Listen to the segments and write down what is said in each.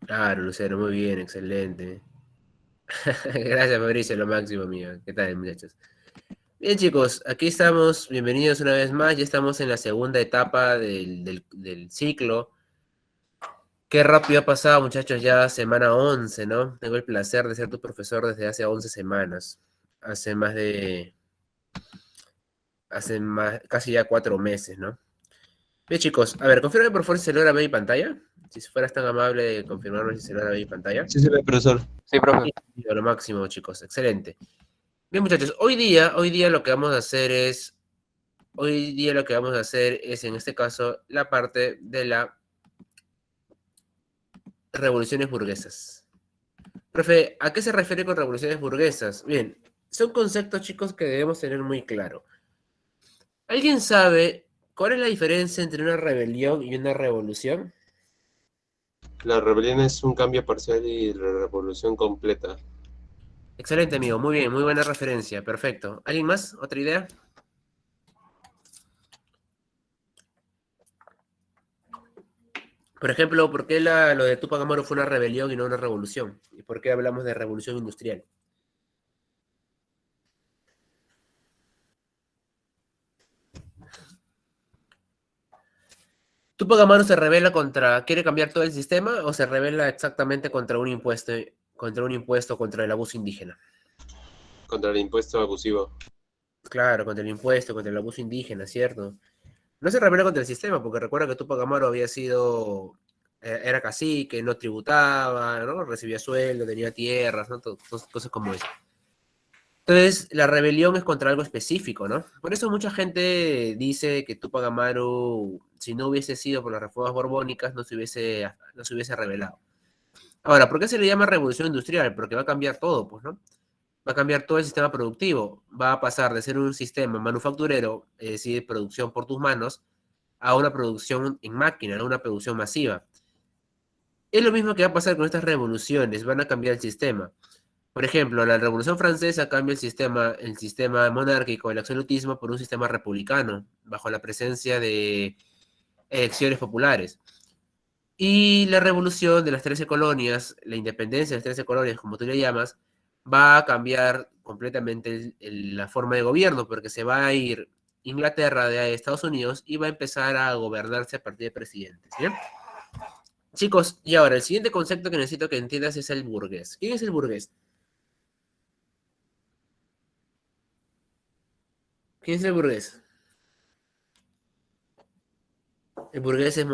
Claro, Lucero, muy bien, excelente. Gracias, Fabricio, lo máximo, amigo. ¿Qué tal, muchachos? Bien, chicos, aquí estamos. Bienvenidos una vez más. Ya estamos en la segunda etapa del ciclo. Qué rápido ha pasado, muchachos, ya semana 11, ¿no? Tengo el placer de ser tu profesor desde hace 11 semanas. Hace más de... Hace más, casi ya 4 meses, ¿no? Bien, chicos, a ver, confirme por favor si se logra ver mi pantalla. Si fueras tan amable de confirmarme si se logra ver mi pantalla. Sí, se ve, profesor. Sí, profe. Sí, a lo máximo, chicos. Excelente. Bien, muchachos, hoy día lo que vamos a hacer es, hoy día lo que vamos a hacer es, en este caso, la parte de las revoluciones burguesas. Profe, ¿a qué se refiere con revoluciones burguesas? Bien, son conceptos, chicos, que debemos tener muy claro. ¿Alguien sabe cuál es la diferencia entre una rebelión y una revolución? La rebelión es un cambio parcial y la revolución completa. Excelente, amigo, muy bien, muy buena referencia, perfecto. ¿Alguien más? ¿Otra idea? Por ejemplo, ¿por qué lo de Tupac Amaru fue una rebelión y no una revolución? ¿Y por qué hablamos de revolución industrial? ¿Tupac Amaru se revela contra, quiere cambiar todo el sistema o se revela exactamente contra un impuesto, contra el abuso indígena? Contra el impuesto abusivo. Claro, contra el impuesto, contra el abuso indígena, ¿cierto? No se revela contra el sistema, porque recuerda que Tupac Amaru había sido, era cacique, no tributaba, ¿no? Recibía sueldo, tenía tierras, ¿no? Cosas como eso. Entonces, la rebelión es contra algo específico, ¿no? Por eso mucha gente dice que Tupac Amaru, si no hubiese sido por las reformas borbónicas, no se hubiese rebelado. Ahora, ¿por qué se le llama revolución industrial? Porque va a cambiar todo, pues, ¿no? Va a cambiar todo el sistema productivo. Va a pasar de ser un sistema manufacturero, es decir, producción por tus manos, a una producción en máquina, ¿no? Una producción masiva. Es lo mismo que va a pasar con estas revoluciones, van a cambiar el sistema. Por ejemplo, la Revolución Francesa cambia el sistema monárquico, el absolutismo, por un sistema republicano, bajo la presencia de elecciones populares. Y la revolución de las 13 colonias, la independencia de las 13 colonias, como tú le llamas, va a cambiar completamente la forma de gobierno, porque se va a ir Inglaterra de Estados Unidos y va a empezar a gobernarse a partir de presidentes. ¿Bien? Chicos, y ahora el siguiente concepto que necesito que entiendas es el burgués. ¿Quién es el burgués? ¿Quién es el burgués? El burgués el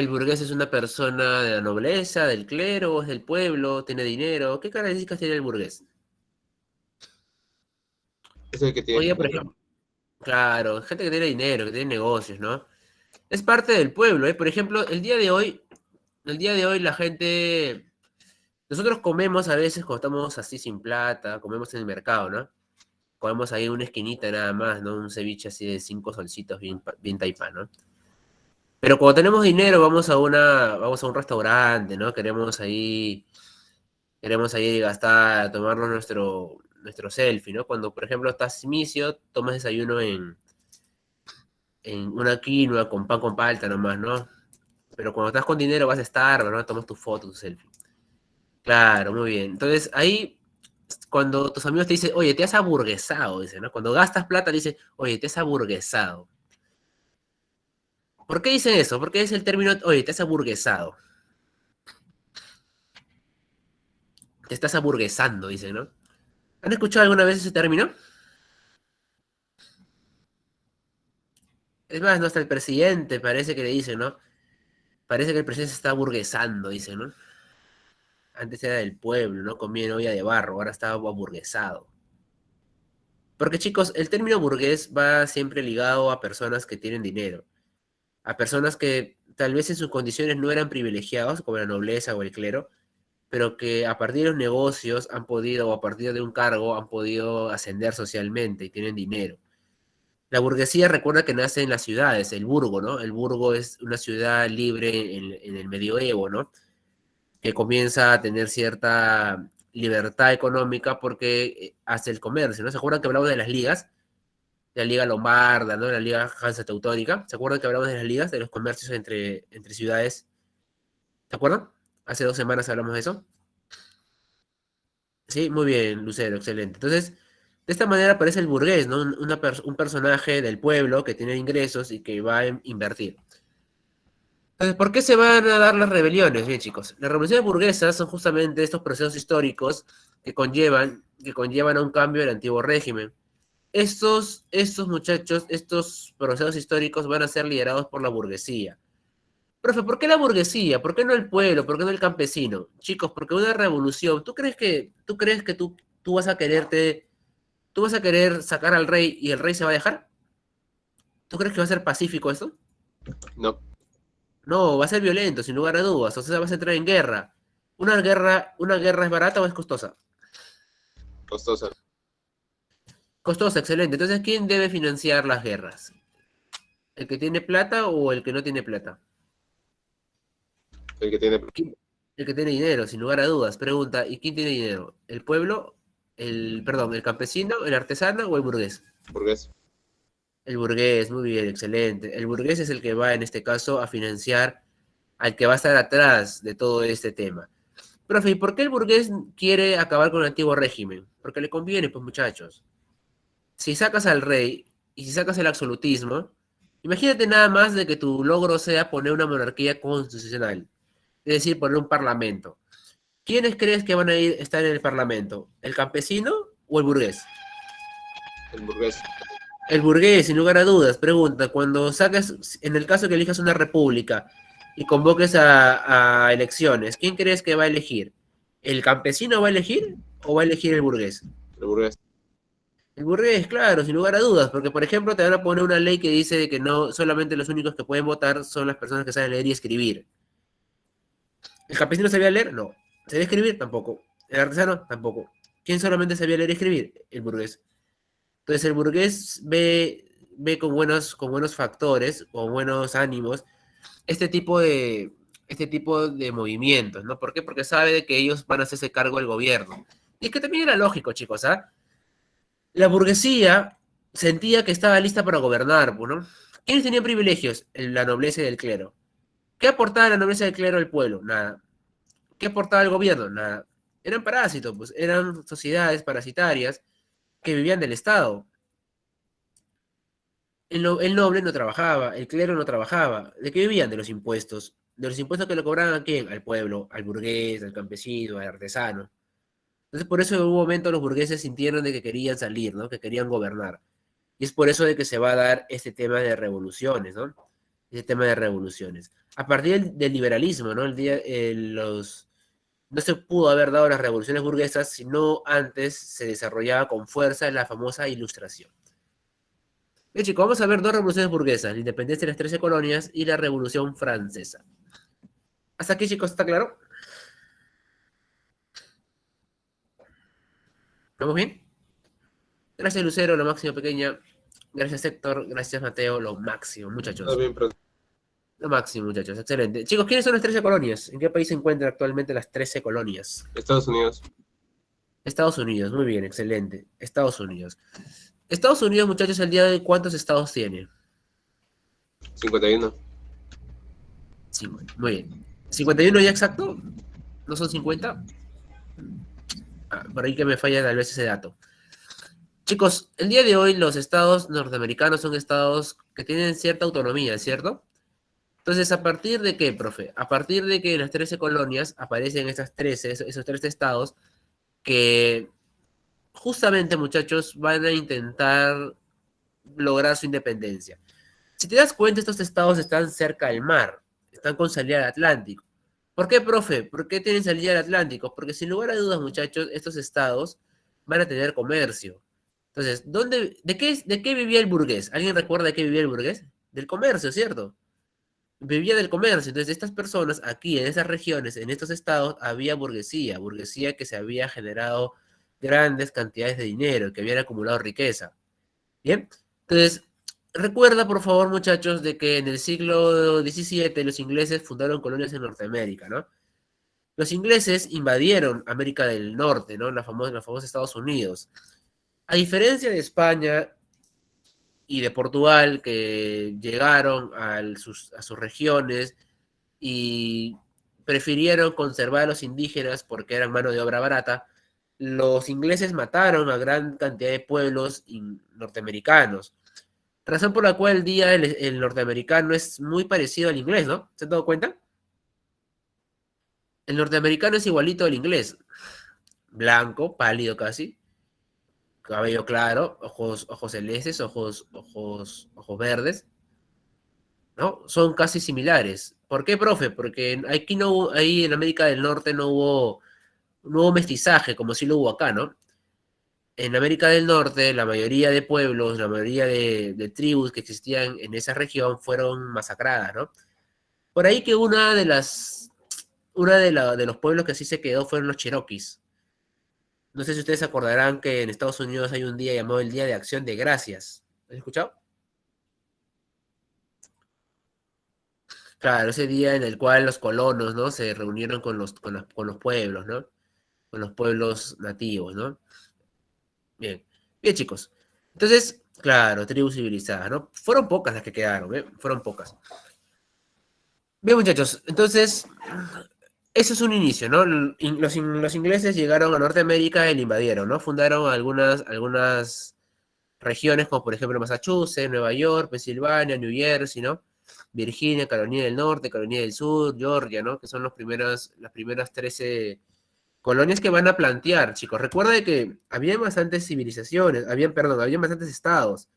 burgués es una persona de la nobleza, del clero, es del pueblo, tiene dinero. ¿Qué características tiene el burgués? Es el que tiene Oye, por dinero. ejemplo, claro, gente que tiene dinero, que tiene negocios, ¿no? Es parte del pueblo, ¿eh? Por ejemplo, el día de hoy la gente, nosotros comemos a veces cuando estamos así sin plata, comemos en el mercado, ¿no? Comemos ahí en una esquinita nada más, ¿no? Un ceviche así de 5 solcitos bien, bien taipá, ¿no? Pero cuando tenemos dinero vamos a un restaurante, ¿no? Queremos ahí gastar, tomarnos nuestro selfie, ¿no? Cuando, por ejemplo, estás misio, tomas desayuno en una quinoa con pan con palta nomás, ¿no? Pero cuando estás con dinero vas a estar, ¿no? Tomas tu foto, tu selfie. Claro, muy bien. Entonces, ahí, cuando tus amigos te dicen, oye, te has aburguesado, dicen, ¿no? Cuando gastas plata, dice, oye, te has aburguesado. ¿Por qué dicen eso? ¿Por qué es el término, oye, te has aburguesado? Te estás aburguesando, dicen, ¿no? ¿Han escuchado alguna vez ese término? Es más, no hasta el presidente parece que le dice, ¿no? Parece que el presidente se está aburguesando, dice, ¿no? Antes era del pueblo, ¿no? Comía en olla de barro, ahora está aburguesado. Porque chicos, el término burgués va siempre ligado a personas que tienen dinero, a personas que tal vez en sus condiciones no eran privilegiados, como la nobleza o el clero, pero que a partir de los negocios han podido, o a partir de un cargo, han podido ascender socialmente y tienen dinero. La burguesía recuerda que nace en las ciudades, el burgo, ¿no? El burgo es una ciudad libre en el medioevo, ¿no? Que comienza a tener cierta libertad económica porque hace el comercio, ¿no? ¿Se acuerdan que hablamos de las ligas? De la liga lombarda, ¿no? La liga hansa teutónica. ¿Se acuerdan que hablamos de las ligas, de los comercios entre ciudades? ¿De acuerdo? Hace 2 semanas hablamos de eso. Sí, muy bien, Lucero, excelente. Entonces, de esta manera aparece el burgués, ¿no? Un personaje del pueblo que tiene ingresos y que va a invertir. Entonces, ¿por qué se van a dar las rebeliones? Bien, chicos, las revoluciones burguesas son justamente estos procesos históricos que conllevan a un cambio del antiguo régimen. Estos muchachos, estos procesos históricos van a ser liderados por la burguesía. Profe, ¿por qué la burguesía? ¿Por qué no el pueblo? ¿Por qué no el campesino? Chicos, porque una revolución, ¿tú crees que tú tú vas a querer sacar al rey y el rey se va a dejar? ¿Tú crees que va a ser pacífico esto? No, No, va a ser violento, sin lugar a dudas. O sea, vas a entrar en guerra. ¿Una guerra es barata o es costosa? costosa. Costosa, excelente. Entonces, ¿quién debe financiar las guerras? ¿El que tiene plata o el que no tiene plata? El que tiene El que tiene dinero, sin lugar a dudas. Pregunta, ¿y quién tiene dinero? ¿El pueblo? Perdón, ¿el campesino, el artesano o el burgués? burgués. El burgués, muy bien, excelente. El burgués es el que va, en este caso, a financiar al que va a estar atrás de todo este tema. Profe, ¿y por qué el burgués quiere acabar con el antiguo régimen? Porque le conviene, pues muchachos. Si sacas al rey y si sacas el absolutismo, imagínate nada más de que tu logro sea poner una monarquía constitucional, es decir, poner un parlamento. ¿Quiénes crees que van a estar en el parlamento? ¿El campesino o el burgués? El burgués. El burgués, sin lugar a dudas. Pregunta, cuando saques, en el caso que elijas una república y convoques a elecciones, ¿quién crees que va a elegir? ¿El campesino va a elegir o va a elegir el burgués? El burgués. El burgués, claro, sin lugar a dudas, porque por ejemplo te van a poner una ley que dice de que no solamente los únicos que pueden votar son las personas que saben leer y escribir. ¿El campesino sabía leer? No. ¿Sabía escribir? Tampoco. ¿El artesano? Tampoco. ¿Quién solamente sabía leer y escribir? El burgués. Entonces el burgués ve con buenos factores, con buenos ánimos, este tipo de, este tipo de movimientos, ¿no? ¿Por qué? Porque sabe de que ellos van a hacerse cargo del gobierno. Y es que también era lógico, chicos, ¿ah? La burguesía sentía que estaba lista para gobernar, pues, ¿no? ¿Quiénes tenían privilegios? La nobleza y el clero. ¿Qué aportaba la nobleza y el clero al pueblo? Nada. ¿Qué aportaba el gobierno? Nada. Eran parásitos, pues, eran sociedades parasitarias que vivían del Estado. El noble no trabajaba, el clero no trabajaba. ¿De qué vivían? De los impuestos. ¿De los impuestos que le cobraban a quién? Al pueblo, al burgués, al campesino, al artesano. Entonces, por eso en un momento los burgueses sintieron de que querían salir, ¿no? Que querían gobernar. Y es por eso de que se va a dar este tema de revoluciones, ¿no? Este tema de revoluciones. A partir del liberalismo, ¿no? No se pudo haber dado las revoluciones burguesas, sino antes se desarrollaba con fuerza la famosa ilustración. Bien, chicos, vamos a ver dos revoluciones burguesas, la independencia de las 13 colonias y la Revolución Francesa. Hasta aquí, chicos, ¿está claro? ¿Vamos bien? Gracias, Lucero, lo máximo, pequeña. Gracias, Héctor. Gracias, Mateo, lo máximo, Está muchachos. bien, pero Lo máximo, muchachos. Excelente. Chicos, ¿quiénes son las 13 colonias? ¿En qué país se encuentran actualmente las 13 colonias? Estados Unidos, Estados Unidos. Muy bien, excelente. Estados Unidos. Estados Unidos, muchachos, el día de hoy, ¿cuántos estados tiene? 51. 50. Muy bien. ¿51 ya exacto? ¿No son 50? Por ahí que me falla tal vez ese dato. Chicos, el día de hoy los estados norteamericanos son estados que tienen cierta autonomía, ¿cierto? Entonces, ¿a partir de qué, profe? A partir de que en las 13 colonias aparecen esos 13 estados que justamente, muchachos, van a intentar lograr su independencia. Si te das cuenta, estos estados están cerca del mar, están con salida al Atlántico. ¿Por qué, profe? ¿Por qué tienen salida al Atlántico? Porque sin lugar a dudas, muchachos, estos estados van a tener comercio. Entonces, ¿de qué vivía el burgués? ¿Alguien recuerda de qué vivía el burgués? Del comercio, ¿cierto? Vivía del comercio. Entonces, estas personas aquí, en esas regiones, en estos estados, había burguesía, burguesía que se había generado grandes cantidades de dinero, que habían acumulado riqueza. ¿Bien? Entonces, recuerda, por favor, muchachos, de que en el siglo XVII los ingleses fundaron colonias en Norteamérica, ¿no? Los ingleses invadieron América del Norte, ¿no? La famosa Estados Unidos. A diferencia de España y de Portugal, que llegaron a sus regiones y prefirieron conservar a los indígenas porque eran mano de obra barata, los ingleses mataron a gran cantidad de pueblos norteamericanos. Razón por la cual el día el norteamericano es muy parecido al inglés, ¿no? ¿Se han dado cuenta? El norteamericano es igualito al inglés. Blanco, pálido casi, cabello claro, ojos celestes, ojos verdes, ¿no? Son casi similares. ¿Por qué, profe? Porque aquí no, ahí en América del Norte no hubo mestizaje, como sí lo hubo acá, ¿no? En América del Norte, la mayoría de pueblos, la mayoría de tribus que existían en esa región fueron masacradas, ¿no? Por ahí que de los pueblos que así se quedó fueron los Cherokees. No sé si ustedes se acordarán que en Estados Unidos hay un día llamado el Día de Acción de Gracias. ¿Has escuchado? Claro, ese día en el cual los colonos, ¿no? Se reunieron con los pueblos, ¿no? Con los pueblos nativos, ¿no? Bien, bien, chicos. Entonces, claro, tribus civilizadas, ¿no? Fueron pocas las que quedaron, ¿eh? Fueron pocas. Bien, muchachos, entonces, eso es un inicio, ¿no? Los ingleses llegaron a Norteamérica y la invadieron, ¿no? Fundaron algunas regiones como por ejemplo Massachusetts, Nueva York, Pensilvania, New Jersey, ¿no? Virginia, Carolina del Norte, Carolina del Sur, Georgia, ¿no? Que son las primeras 13 colonias que van a plantear, chicos. Recuerda de que había bastantes civilizaciones, habían bastantes estados,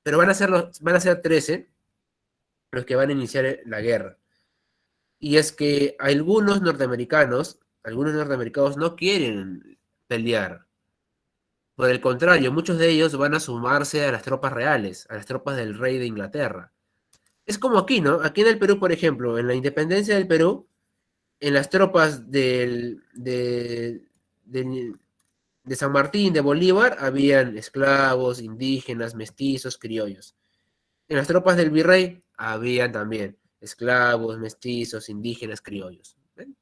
pero van a ser 13 los que van a iniciar la guerra. Y es que algunos norteamericanos no quieren pelear. Por el contrario, muchos de ellos van a sumarse a las tropas reales, a las tropas del rey de Inglaterra. Es como aquí, ¿no? Aquí en el Perú, por ejemplo, en la independencia del Perú, en las tropas de San Martín, de Bolívar, habían esclavos, indígenas, mestizos, criollos. En las tropas del virrey, habían también esclavos, mestizos, indígenas, criollos. ¿Ven?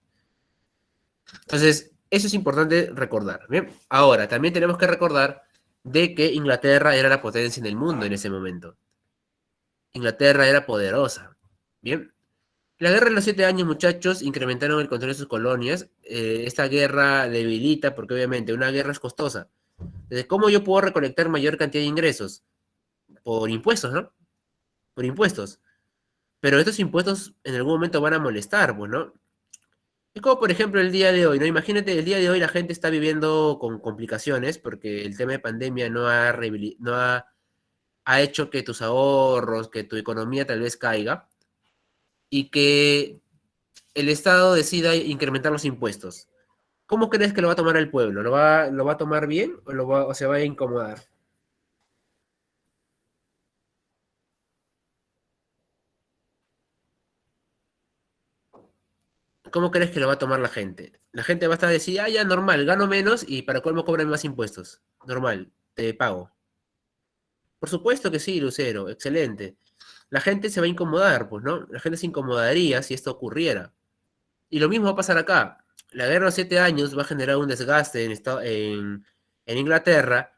Entonces, eso es importante recordar. ¿Bien? Ahora, también tenemos que recordar de que Inglaterra era la potencia en el mundo en ese momento. Inglaterra era poderosa. Bien. La guerra de los 7 años, muchachos, incrementaron el control de sus colonias. Esta guerra debilita, porque obviamente una guerra es costosa. Entonces, ¿cómo yo puedo recolectar mayor cantidad de ingresos? Por impuestos, ¿no? Por impuestos. Pero estos impuestos en algún momento van a molestar, pues, ¿no? Es como, por ejemplo, el día de hoy, ¿no? Imagínate, el día de hoy la gente está viviendo con complicaciones porque el tema de pandemia no ha hecho que tus ahorros, que tu economía tal vez caiga y que el Estado decida incrementar los impuestos. ¿Cómo crees que lo va a tomar el pueblo? ¿Lo va a tomar bien o se va a incomodar? ¿Cómo crees que lo va a tomar la gente? La gente va a estar decir, ah, ya, normal, gano menos y para colmo cobran más impuestos. Normal, te pago. Por supuesto que sí, Lucero, excelente. La gente se va a incomodar, pues, ¿no? La gente se incomodaría si esto ocurriera. Y lo mismo va a pasar acá. La guerra de los 7 años va a generar un desgaste en Inglaterra,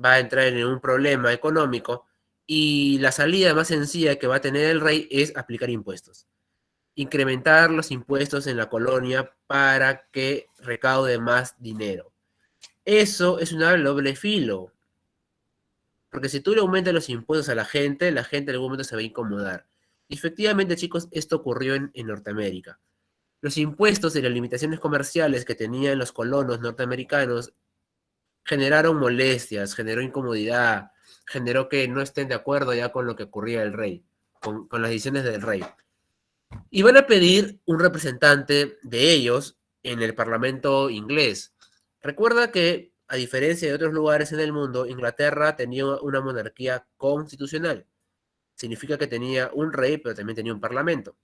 va a entrar en un problema económico y la salida más sencilla que va a tener el rey es aplicar impuestos. Incrementar los impuestos en la colonia para que recaude más dinero. Eso es una doble filo, porque si tú le aumentas los impuestos a la gente en algún momento se va a incomodar. Y efectivamente, chicos, esto ocurrió en Norteamérica. Los impuestos y las limitaciones comerciales que tenían los colonos norteamericanos generaron molestias, generó incomodidad, generó que no estén de acuerdo ya con lo que ocurría el rey, con las decisiones del rey. Y van a pedir un representante de ellos en el Parlamento inglés. Recuerda que, a diferencia de otros lugares en el mundo, Inglaterra tenía una monarquía constitucional. Significa que tenía un rey, pero también tenía un parlamento.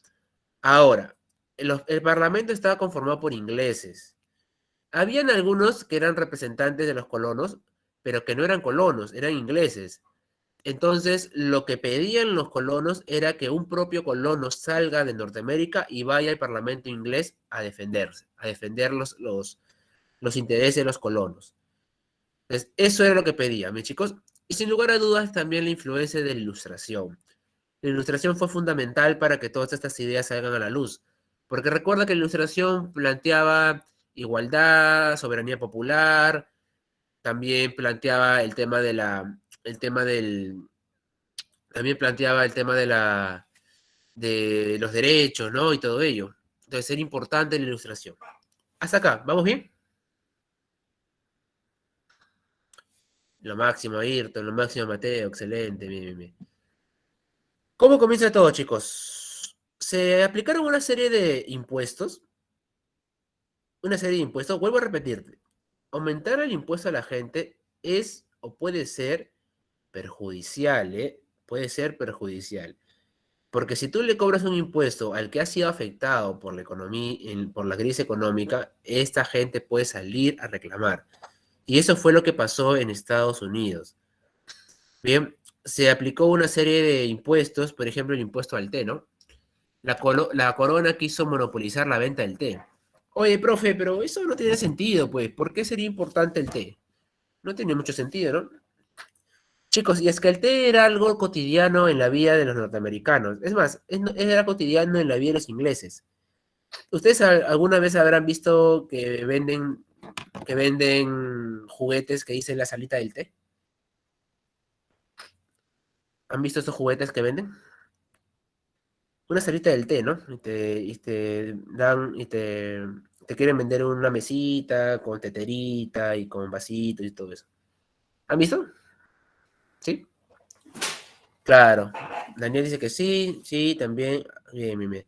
Ahora, el parlamento estaba conformado por ingleses. Habían algunos que eran representantes de los colonos, pero que no eran colonos, eran ingleses. Entonces, lo que pedían los colonos era que un propio colono salga de Norteamérica y vaya al Parlamento inglés a defenderse, a defender los intereses de los colonos. Entonces, eso era lo que pedían, mis chicos. Y sin lugar a dudas, también la influencia de la Ilustración. La Ilustración fue fundamental para que todas estas ideas salgan a la luz. Porque recuerda que la Ilustración planteaba igualdad, soberanía popular, también planteaba el tema de el tema del, también planteaba el tema de los derechos, ¿no? Y todo ello. Entonces era importante la Ilustración. Hasta acá, ¿vamos bien? Lo máximo, Ayrton, lo máximo, Mateo, excelente, bien, bien, bien. ¿Cómo comienza todo, chicos? Se aplicaron una serie de impuestos, vuelvo a repetirte, aumentar el impuesto a la gente es o puede ser perjudicial, ¿eh? Puede ser perjudicial. Porque si tú le cobras un impuesto al que ha sido afectado por la economía, por la crisis económica, esta gente puede salir a reclamar. Y eso fue lo que pasó en Estados Unidos. Bien, se aplicó una serie de impuestos, por ejemplo, el impuesto al té, ¿no? La corona quiso monopolizar la venta del té. Oye, profe, pero eso no tiene sentido, pues. ¿Por qué sería importante el té? No tiene mucho sentido, ¿no? Chicos, y es que el té era algo cotidiano en la vida de los norteamericanos. Es más, era cotidiano en la vida de los ingleses. ¿Ustedes alguna vez habrán visto que venden juguetes que dicen la salita del té? ¿Han visto estos juguetes que venden? Una salita del té, ¿no? Y te dan, te quieren vender una mesita con teterita y con vasitos y todo eso. ¿Han visto? ¿Sí? Claro. Daniel dice que sí, sí, también. Bien, bien, bien.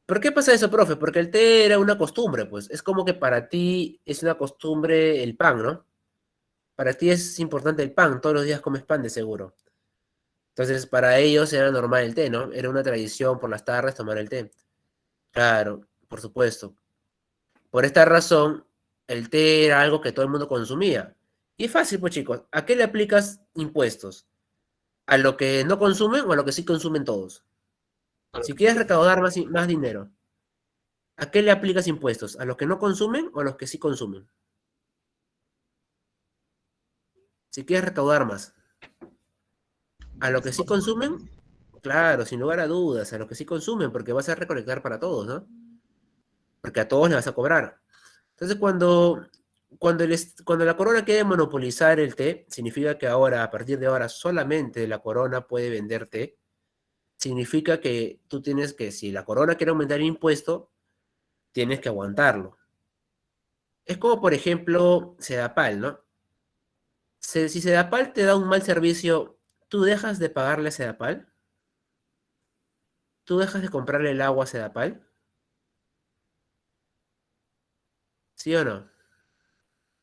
¿Por qué pasa eso, profe? Porque el té era una costumbre, pues. Es como que para ti es una costumbre el pan, ¿no? Para ti es importante el pan, todos los días comes pan de seguro. Entonces, para ellos era normal el té, ¿no? Era una tradición por las tardes tomar el té. Claro, por supuesto. Por esta razón, el té era algo que todo el mundo consumía. Y es fácil, pues chicos, ¿a qué le aplicas impuestos? ¿A lo que no consumen o a lo que sí consumen todos? A lo Si que sí quieres consumo. recaudar más dinero, ¿a qué le aplicas impuestos? ¿A los que no consumen o a los que sí consumen? Si quieres recaudar más, ¿a lo que sí consumen? Claro, sin lugar a dudas, a los que sí consumen, porque vas a recolectar para todos, ¿no? Porque a todos le vas a cobrar. Entonces, cuando la corona quiere monopolizar el té, significa que ahora, a partir de ahora, solamente la corona puede vender té. Significa que tú tienes que, si la corona quiere aumentar el impuesto, tienes que aguantarlo. Es como, por ejemplo, Sedapal, ¿no? Si Sedapal te da un mal servicio, ¿tú dejas de pagarle a Sedapal? ¿Tú dejas de comprarle el agua a Sedapal? ¿Sí o no?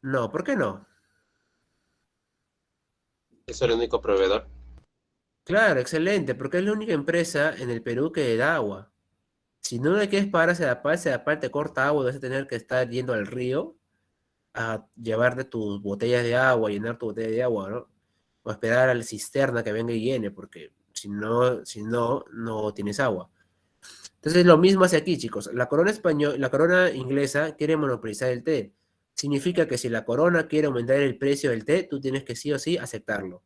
No, ¿por qué no? Es el único proveedor. Claro, excelente, porque es la única empresa en el Perú que da agua. Si no le quieres pagar a Sedapal te corta agua y vas a tener que estar yendo al río a llevarte tus botellas de agua, llenar tu botella de agua, ¿no? O esperar a la cisterna que venga y llene, porque si no, no tienes agua. Entonces lo mismo hace aquí, chicos. La corona inglesa quiere monopolizar el té. Significa que si la corona quiere aumentar el precio del té, tú tienes que sí o sí aceptarlo.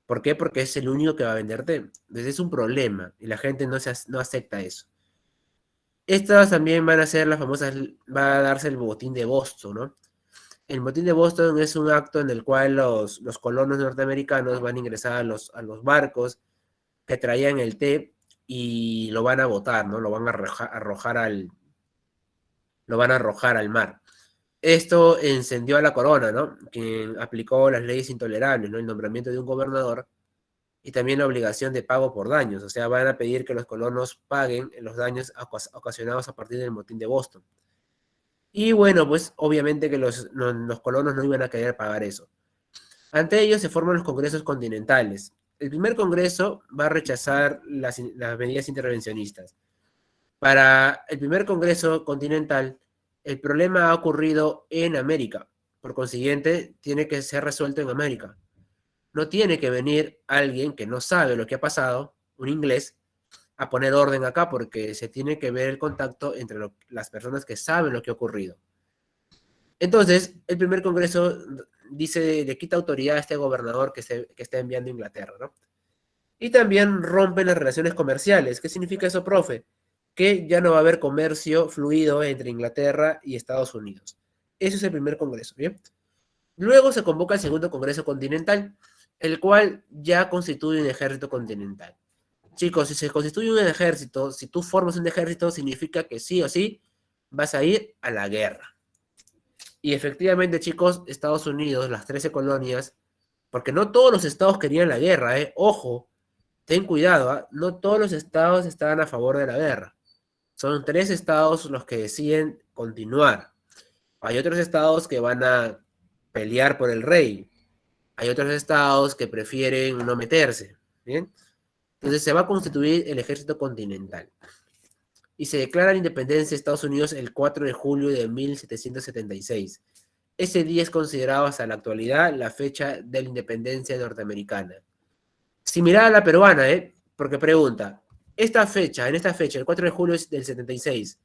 ¿Por qué? Porque es el único que va a vender té. Entonces es un problema y la gente no acepta eso. Estas también van a ser las famosas, va a darse el botín de Boston, ¿no? El botín de Boston es un acto en el cual los colonos norteamericanos van a ingresar a los barcos que traían el té y lo van a botar, ¿no? Lo van a arrojar al mar. Esto encendió a la corona, ¿no? Quien aplicó las leyes intolerables, ¿no? El nombramiento de un gobernador y también la obligación de pago por daños. O sea, van a pedir que los colonos paguen los daños ocasionados a partir del motín de Boston. Y bueno, pues obviamente que los colonos no iban a querer pagar eso. Ante ello se forman los congresos continentales. El primer congreso va a rechazar las medidas intervencionistas. Para el primer congreso continental, el problema ha ocurrido en América. Por consiguiente, tiene que ser resuelto en América. No tiene que venir alguien que no sabe lo que ha pasado, un inglés, a poner orden acá porque se tiene que ver el contacto entre las personas que saben lo que ha ocurrido. Entonces, el primer congreso dice, le quita autoridad a este gobernador que está enviando a Inglaterra, ¿no? Y también rompen las relaciones comerciales. ¿Qué significa eso, profe? que ya no va a haber comercio fluido entre Inglaterra y Estados Unidos. Ese es el primer congreso, ¿bien? Luego se convoca el segundo congreso continental, el cual ya constituye un ejército continental. Chicos, si se constituye un ejército, si tú formas un ejército, significa que sí o sí vas a ir a la guerra. Y efectivamente, chicos, Estados Unidos, las 13 colonias, porque no todos los estados querían la guerra, ¿eh? Ojo, ten cuidado, ¿eh? No todos los estados estaban a favor de la guerra. Son 3 estados los que deciden continuar. Hay otros estados que van a pelear por el rey. Hay otros estados que prefieren no meterse. ¿Bien? Entonces se va a constituir el ejército continental. Y se declara la independencia de Estados Unidos el 4 de julio de 1776. Ese día es considerado hasta la actualidad la fecha de la independencia norteamericana. Similar a la peruana, ¿eh? Porque pregunta, en esta fecha, el 4 de julio del 76,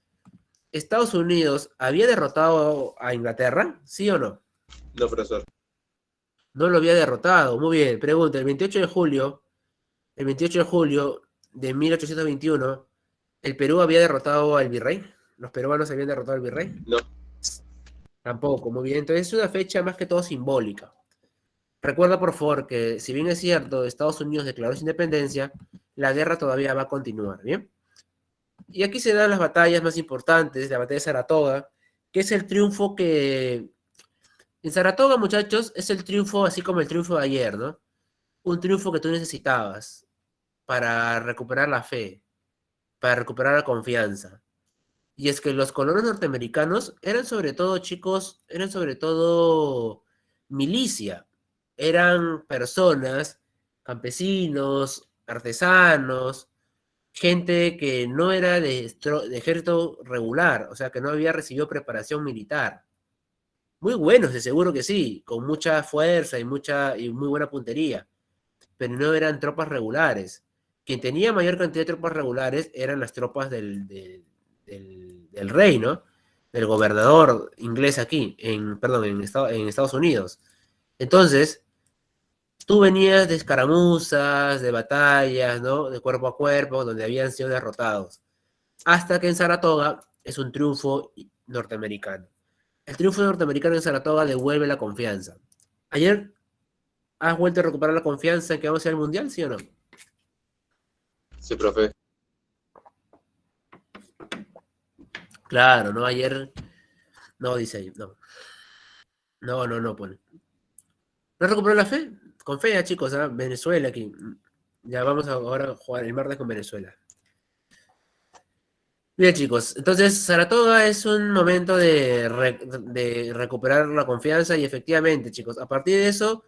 ¿Estados Unidos había derrotado a Inglaterra? ¿Sí o no? No, profesor. No lo había derrotado. Muy bien. Pregunta, el 28 de julio de 1821, ¿el Perú había derrotado al virrey? ¿Los peruanos habían derrotado al virrey? No. Tampoco. Muy bien. Entonces es una fecha más que todo simbólica. Recuerda, por favor, que si bien es cierto, Estados Unidos declaró su independencia, la guerra todavía va a continuar, ¿bien? Y aquí se dan las batallas más importantes, la batalla de Saratoga, que es el triunfo que... En Saratoga, muchachos, es el triunfo así como el triunfo de ayer, ¿no? Un triunfo que tú necesitabas para recuperar la fe, para recuperar la confianza. Y es que los colonos norteamericanos eran sobre todo, chicos, eran sobre todo milicia. Eran personas, campesinos, artesanos, gente que no era de ejército regular, o sea, que no había recibido preparación militar. Muy buenos, de seguro que sí, con mucha fuerza y muy buena puntería, pero no eran tropas regulares. Quien tenía mayor cantidad de tropas regulares eran las tropas del rey, ¿no? Del gobernador inglés aquí, perdón, en Estados Unidos. Entonces, tú venías de escaramuzas, de batallas, ¿no? De cuerpo a cuerpo, donde habían sido derrotados. Hasta que en Saratoga es un triunfo norteamericano. El triunfo norteamericano en Saratoga devuelve la confianza. Ayer has vuelto a recuperar la confianza en que vamos a ir al mundial, ¿sí o no? Sí, profe. Claro, ¿no? Ayer, no, dice ahí, no. No, no, no pone. ¿No recuperó la fe? Con fe ya, chicos, ¿ah? Venezuela aquí. Ya vamos ahora a jugar el martes con Venezuela. Bien, chicos, entonces Saratoga es un momento de recuperar la confianza y efectivamente, chicos, a partir de eso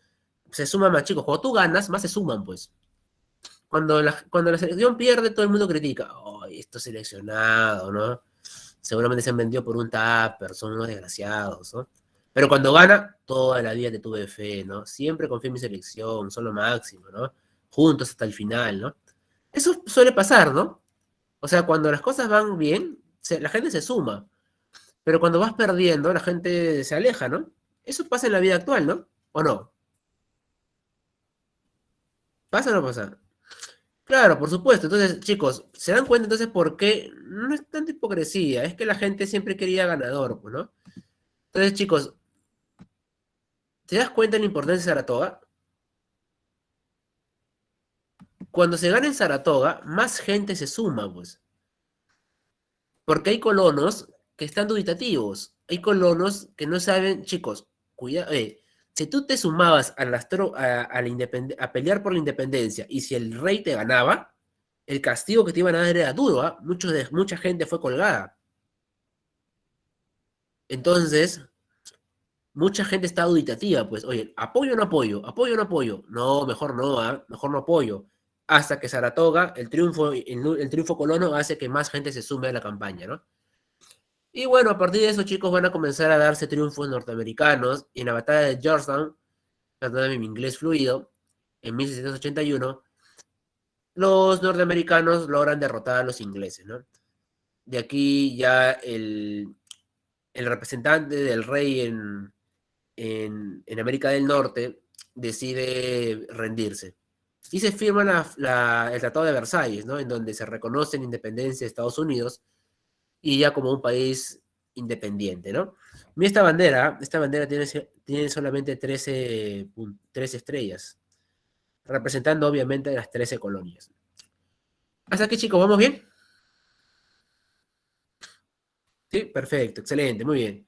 se suman más, chicos. Cuando tú ganas, más se suman, pues. Cuando la selección pierde, todo el mundo critica. ¡Ay, estos seleccionados, ¿no? Seguramente se han vendido por un tupper, son unos desgraciados, ¿no? Pero cuando gana, toda la vida te tuve fe, ¿no? Siempre confío en mi selección, son lo máximo, ¿no? Juntos hasta el final, ¿no? Eso suele pasar, ¿no? O sea, cuando las cosas van bien, la gente se suma. Pero cuando vas perdiendo, la gente se aleja, ¿no? Eso pasa en la vida actual, ¿no? ¿O no? ¿Pasa o no pasa? Claro, por supuesto. Entonces, chicos, ¿se dan cuenta entonces por qué? No es tanta hipocresía, es que la gente siempre quería ganador, pues, ¿no? Entonces, chicos, ¿te das cuenta de la importancia de Saratoga? Cuando se gana en Saratoga, más gente se suma, pues. Porque hay colonos que están dubitativos. Hay colonos que no saben, chicos, cuidado, si tú te sumabas a pelear por la independencia y si el rey te ganaba, el castigo que te iban a dar era duro, ¿ah? Mucha gente fue colgada. Entonces, mucha gente está duditativa, pues, oye, ¿apoyo o no apoyo? ¿Apoyo o no apoyo? No, mejor no, ¿ah? Mejor no apoyo. Hasta que Saratoga, el triunfo colono hace que más gente se sume a la campaña, ¿no? Y bueno, a partir de eso, chicos, van a comenzar a darse triunfos norteamericanos. Y en la batalla de Georgetown, perdóname mi inglés fluido, en 1781, los norteamericanos logran derrotar a los ingleses, ¿no? De aquí ya el representante del rey en América del Norte decide rendirse. y se firma el Tratado de Versalles, ¿no? En donde se reconoce la independencia de Estados Unidos y ya como un país independiente, ¿no? Mira esta bandera tiene solamente 13 estrellas, representando obviamente las 13 colonias. ¿Hasta aquí, chicos? ¿Vamos bien? Sí, perfecto, excelente, muy bien.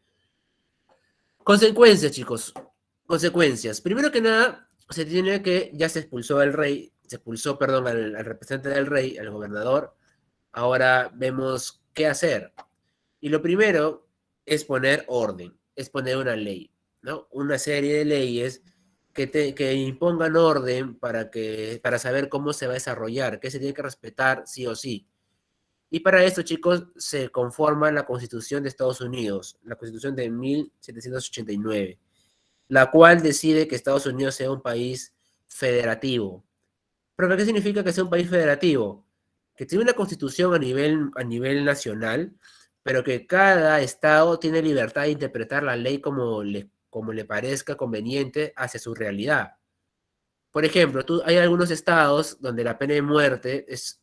Consecuencias, chicos. Consecuencias. Primero que nada, ya se expulsó al rey, se expulsó, perdón, al representante del rey, al gobernador. Ahora vemos qué hacer. Y lo primero es poner orden, es poner una ley, ¿no? Una serie de leyes que impongan orden para saber cómo se va a desarrollar, qué se tiene que respetar sí o sí. Y para esto, chicos, se conforma la Constitución de Estados Unidos, la Constitución de 1789, la cual decide que Estados Unidos sea un país federativo. ¿Pero qué significa que sea un país federativo? Que tiene una constitución a nivel nacional, pero que cada estado tiene libertad de interpretar la ley como le parezca conveniente hacia su realidad. Por ejemplo, hay algunos estados donde la pena de muerte es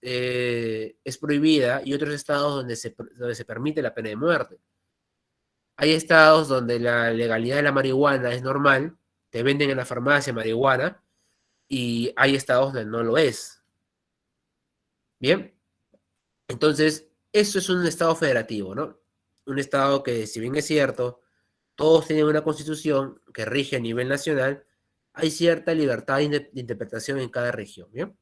prohibida y otros estados donde se permite la pena de muerte. Hay estados donde la legalidad de la marihuana es normal, te venden en la farmacia marihuana, y hay estados donde no lo es. Bien, entonces eso es un estado federativo, ¿no? Un estado que, si bien es cierto, todos tienen una constitución que rige a nivel nacional, hay cierta libertad de interpretación en cada región, ¿bien?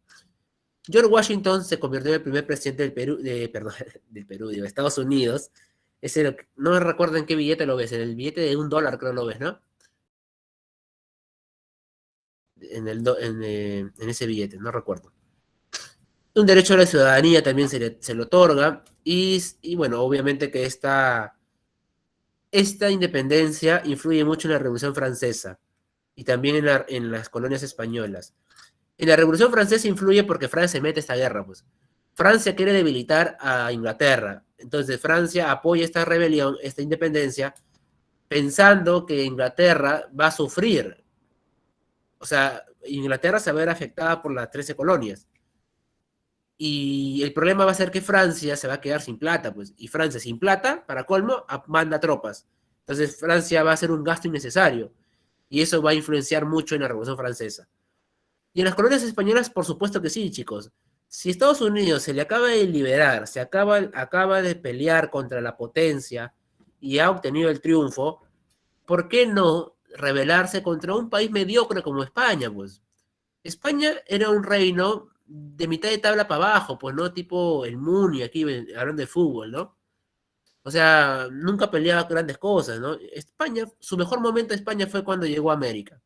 George Washington se convirtió en el primer presidente del Perú, perdón, del Perú, digo, de Estados Unidos. No me recuerdo en qué billete lo ves, en el billete de $1 creo lo ves, ¿no? En ese billete, no recuerdo. Un derecho a la ciudadanía también se le otorga, y bueno, obviamente que esta independencia influye mucho en la Revolución Francesa y también en las colonias españolas. En la Revolución Francesa influye porque Francia se mete a esta guerra, pues. Francia quiere debilitar a Inglaterra, entonces Francia apoya esta rebelión, esta independencia, pensando que Inglaterra va a sufrir. O sea, Inglaterra se va a ver afectada por las 13 colonias. Y el problema va a ser que Francia se va a quedar sin plata, pues. Y Francia sin plata, para colmo, manda tropas. Entonces Francia va a hacer un gasto innecesario. Y eso va a influenciar mucho en la Revolución Francesa. Y en las colonias españolas, por supuesto que sí, chicos. Si Estados Unidos se le acaba de liberar, acaba de pelear contra la potencia y ha obtenido el triunfo, ¿por qué no rebelarse contra un país mediocre como España, pues? España era un reino de mitad de tabla para abajo, pues, ¿no? Tipo el Muni, aquí hablando de fútbol, ¿no? O sea, nunca peleaba grandes cosas, ¿no? España, su mejor momento de España fue cuando llegó a América.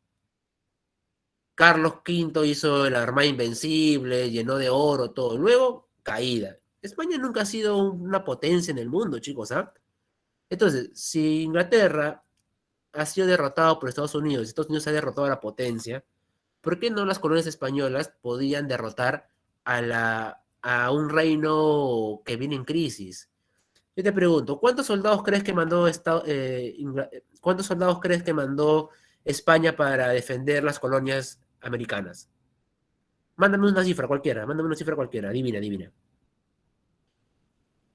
Carlos V hizo la Armada Invencible, llenó de oro todo. Luego, caída. España nunca ha sido una potencia en el mundo, chicos, ¿ah? Entonces, si Inglaterra ha sido derrotado por Estados Unidos, Estados Unidos ha derrotado a la potencia, ¿por qué no las colonias españolas podían derrotar a un reino que viene en crisis? Yo te pregunto, ¿cuántos soldados crees que mandó España para defender las colonias americanas? Mándame una cifra cualquiera, adivina, adivina.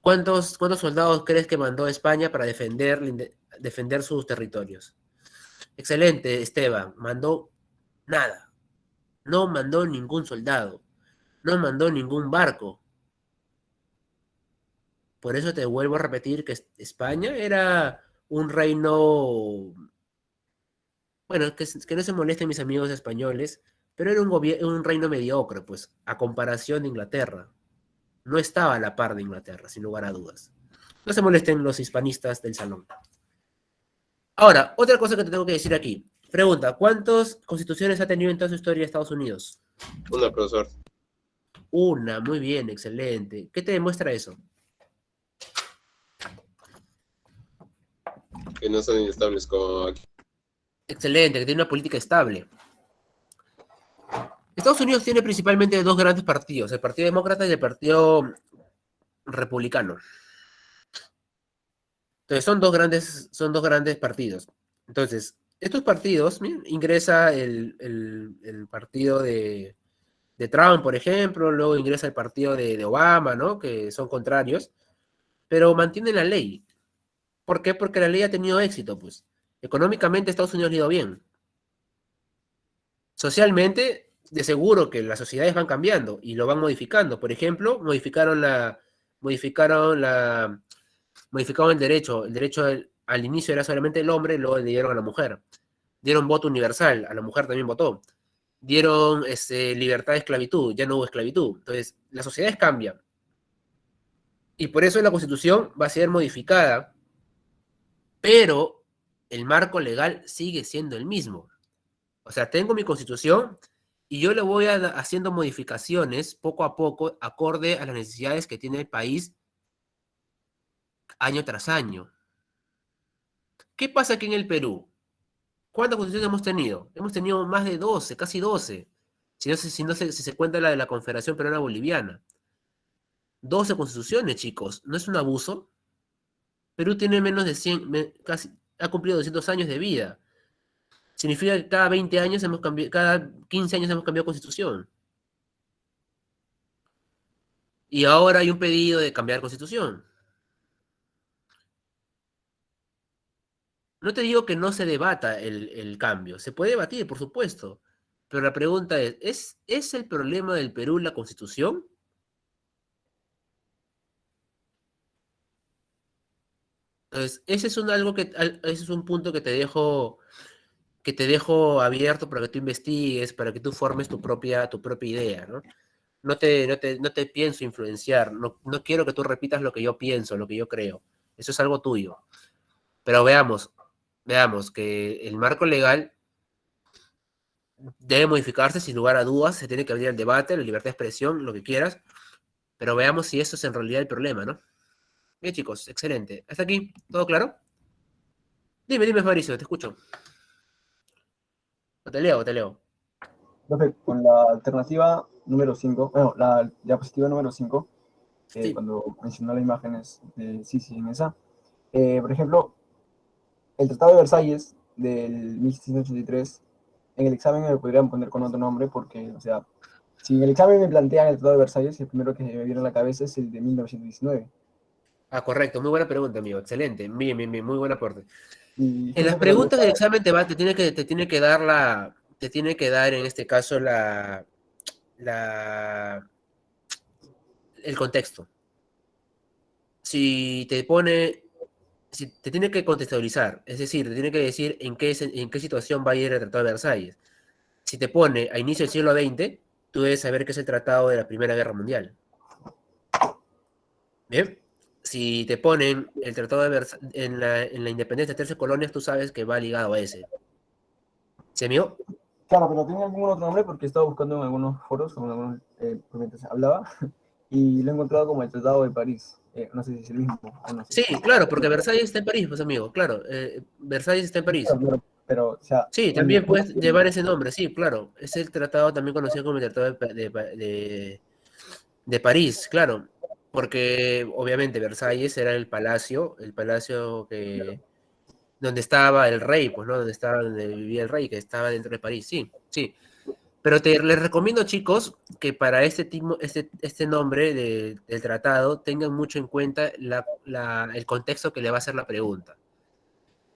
¿Cuántos soldados crees que mandó España para defender sus territorios? Excelente, Esteban. Mandó nada. No mandó ningún soldado. No mandó ningún barco. Por eso te vuelvo a repetir que España era un reino, bueno, que no se molesten mis amigos españoles, pero era un reino mediocre, pues, a comparación de Inglaterra. No estaba a la par de Inglaterra, sin lugar a dudas. No se molesten los hispanistas del salón. Ahora, otra cosa que te tengo que decir aquí. Pregunta, ¿cuántas constituciones ha tenido en toda su historia Estados Unidos? Una, profesor. Una, muy bien, excelente. ¿Qué te demuestra eso? Que no son inestables como aquí. Excelente, que tiene una política estable. Estados Unidos tiene principalmente dos grandes partidos, el Partido Demócrata y el Partido Republicano. Entonces son dos grandes partidos. Entonces, estos partidos, ingresa el partido de de Trump, por ejemplo, luego ingresa el partido de Obama, ¿no? Que son contrarios, pero mantienen la ley. ¿Por qué? Porque la ley ha tenido éxito, pues. Económicamente Estados Unidos le ha ido bien. Socialmente, de seguro que las sociedades van cambiando y lo van modificando. Por ejemplo, modificaron la, modificaron el derecho al inicio era solamente el hombre, luego le dieron a la mujer. Dieron voto universal, a la mujer también votó. Dieron libertad de esclavitud, ya no hubo esclavitud. Entonces, las sociedades cambian. Y por eso la Constitución va a ser modificada, pero el marco legal sigue siendo el mismo. O sea, tengo mi Constitución y yo le voy haciendo modificaciones poco a poco, acorde a las necesidades que tiene el país año tras año. ¿Qué pasa aquí en el Perú? ¿Cuántas constituciones hemos tenido? Hemos tenido más de 12, casi 12. Si se cuenta la de la Confederación Peruana Boliviana. 12 constituciones, chicos. ¿No es un abuso? Perú tiene menos de 100, casi, ha cumplido 200 años de vida. Significa que cada 20 años hemos cambiado, cada 15 años hemos cambiado constitución. Y ahora hay un pedido de cambiar constitución. No te digo que no se debata el cambio. Se puede debatir, por supuesto. Pero la pregunta ¿es el problema del Perú la constitución? Entonces, ese es un punto que te dejo abierto para que tú investigues, para que tú formes tu propia idea, ¿no? No te pienso influenciar, no quiero que tú repitas lo que yo pienso, lo que yo creo. Eso es algo tuyo. Pero veamos que el marco legal debe modificarse sin lugar a dudas, se tiene que abrir el debate, la libertad de expresión, lo que quieras, pero veamos si eso es en realidad el problema, ¿no? Bien, chicos, excelente. ¿Hasta aquí? ¿Todo claro? Dime, Fabricio, te escucho. O te leo, o te leo. Profe, con la alternativa número 5, bueno, la diapositiva número 5, Sí. cuando mencionó las imágenes de Sisi en esa, por ejemplo, el Tratado de Versalles del 1683, en el examen me lo podrían poner con otro nombre porque, o sea, si en el examen me plantean el Tratado de Versalles, el primero que me viene a la cabeza es el de 1919. Ah, correcto, muy buena pregunta, amigo, excelente, bien, muy buen aporte. Y En las justo por la preguntas pregunta, del examen te tiene que dar te tiene que dar en este caso la, el contexto. Si te pone, si te tiene que contextualizar, es decir, te tiene que decir en qué situación va a ir el Tratado de Versalles. Si te pone a inicio del siglo XX, tú debes saber que es el Tratado de la Primera Guerra Mundial. Bien, si te ponen el Tratado de Versalles en la independencia de 13 colonias, tú sabes que va ligado a ese. ¿Sí, amigo? claro, pero tiene algún otro nombre porque he estado buscando en algunos foros, con algunos mientras hablaba, y lo he encontrado como el Tratado de París. No sé si es el mismo o no sé. Sí, claro, porque Versalles está en París, pues amigo, claro. Versalles está en París. Pero, o sea, Sí, también puedes llevar ese nombre, sí, claro. Es el tratado también conocido como el Tratado de París, claro. Porque obviamente Versalles era el palacio donde estaba el rey, pues, ¿no? Donde vivía el rey, que estaba dentro de París, sí, sí. Pero les recomiendo, chicos, que para este nombre del tratado tengan mucho en cuenta el contexto que le va a hacer la pregunta.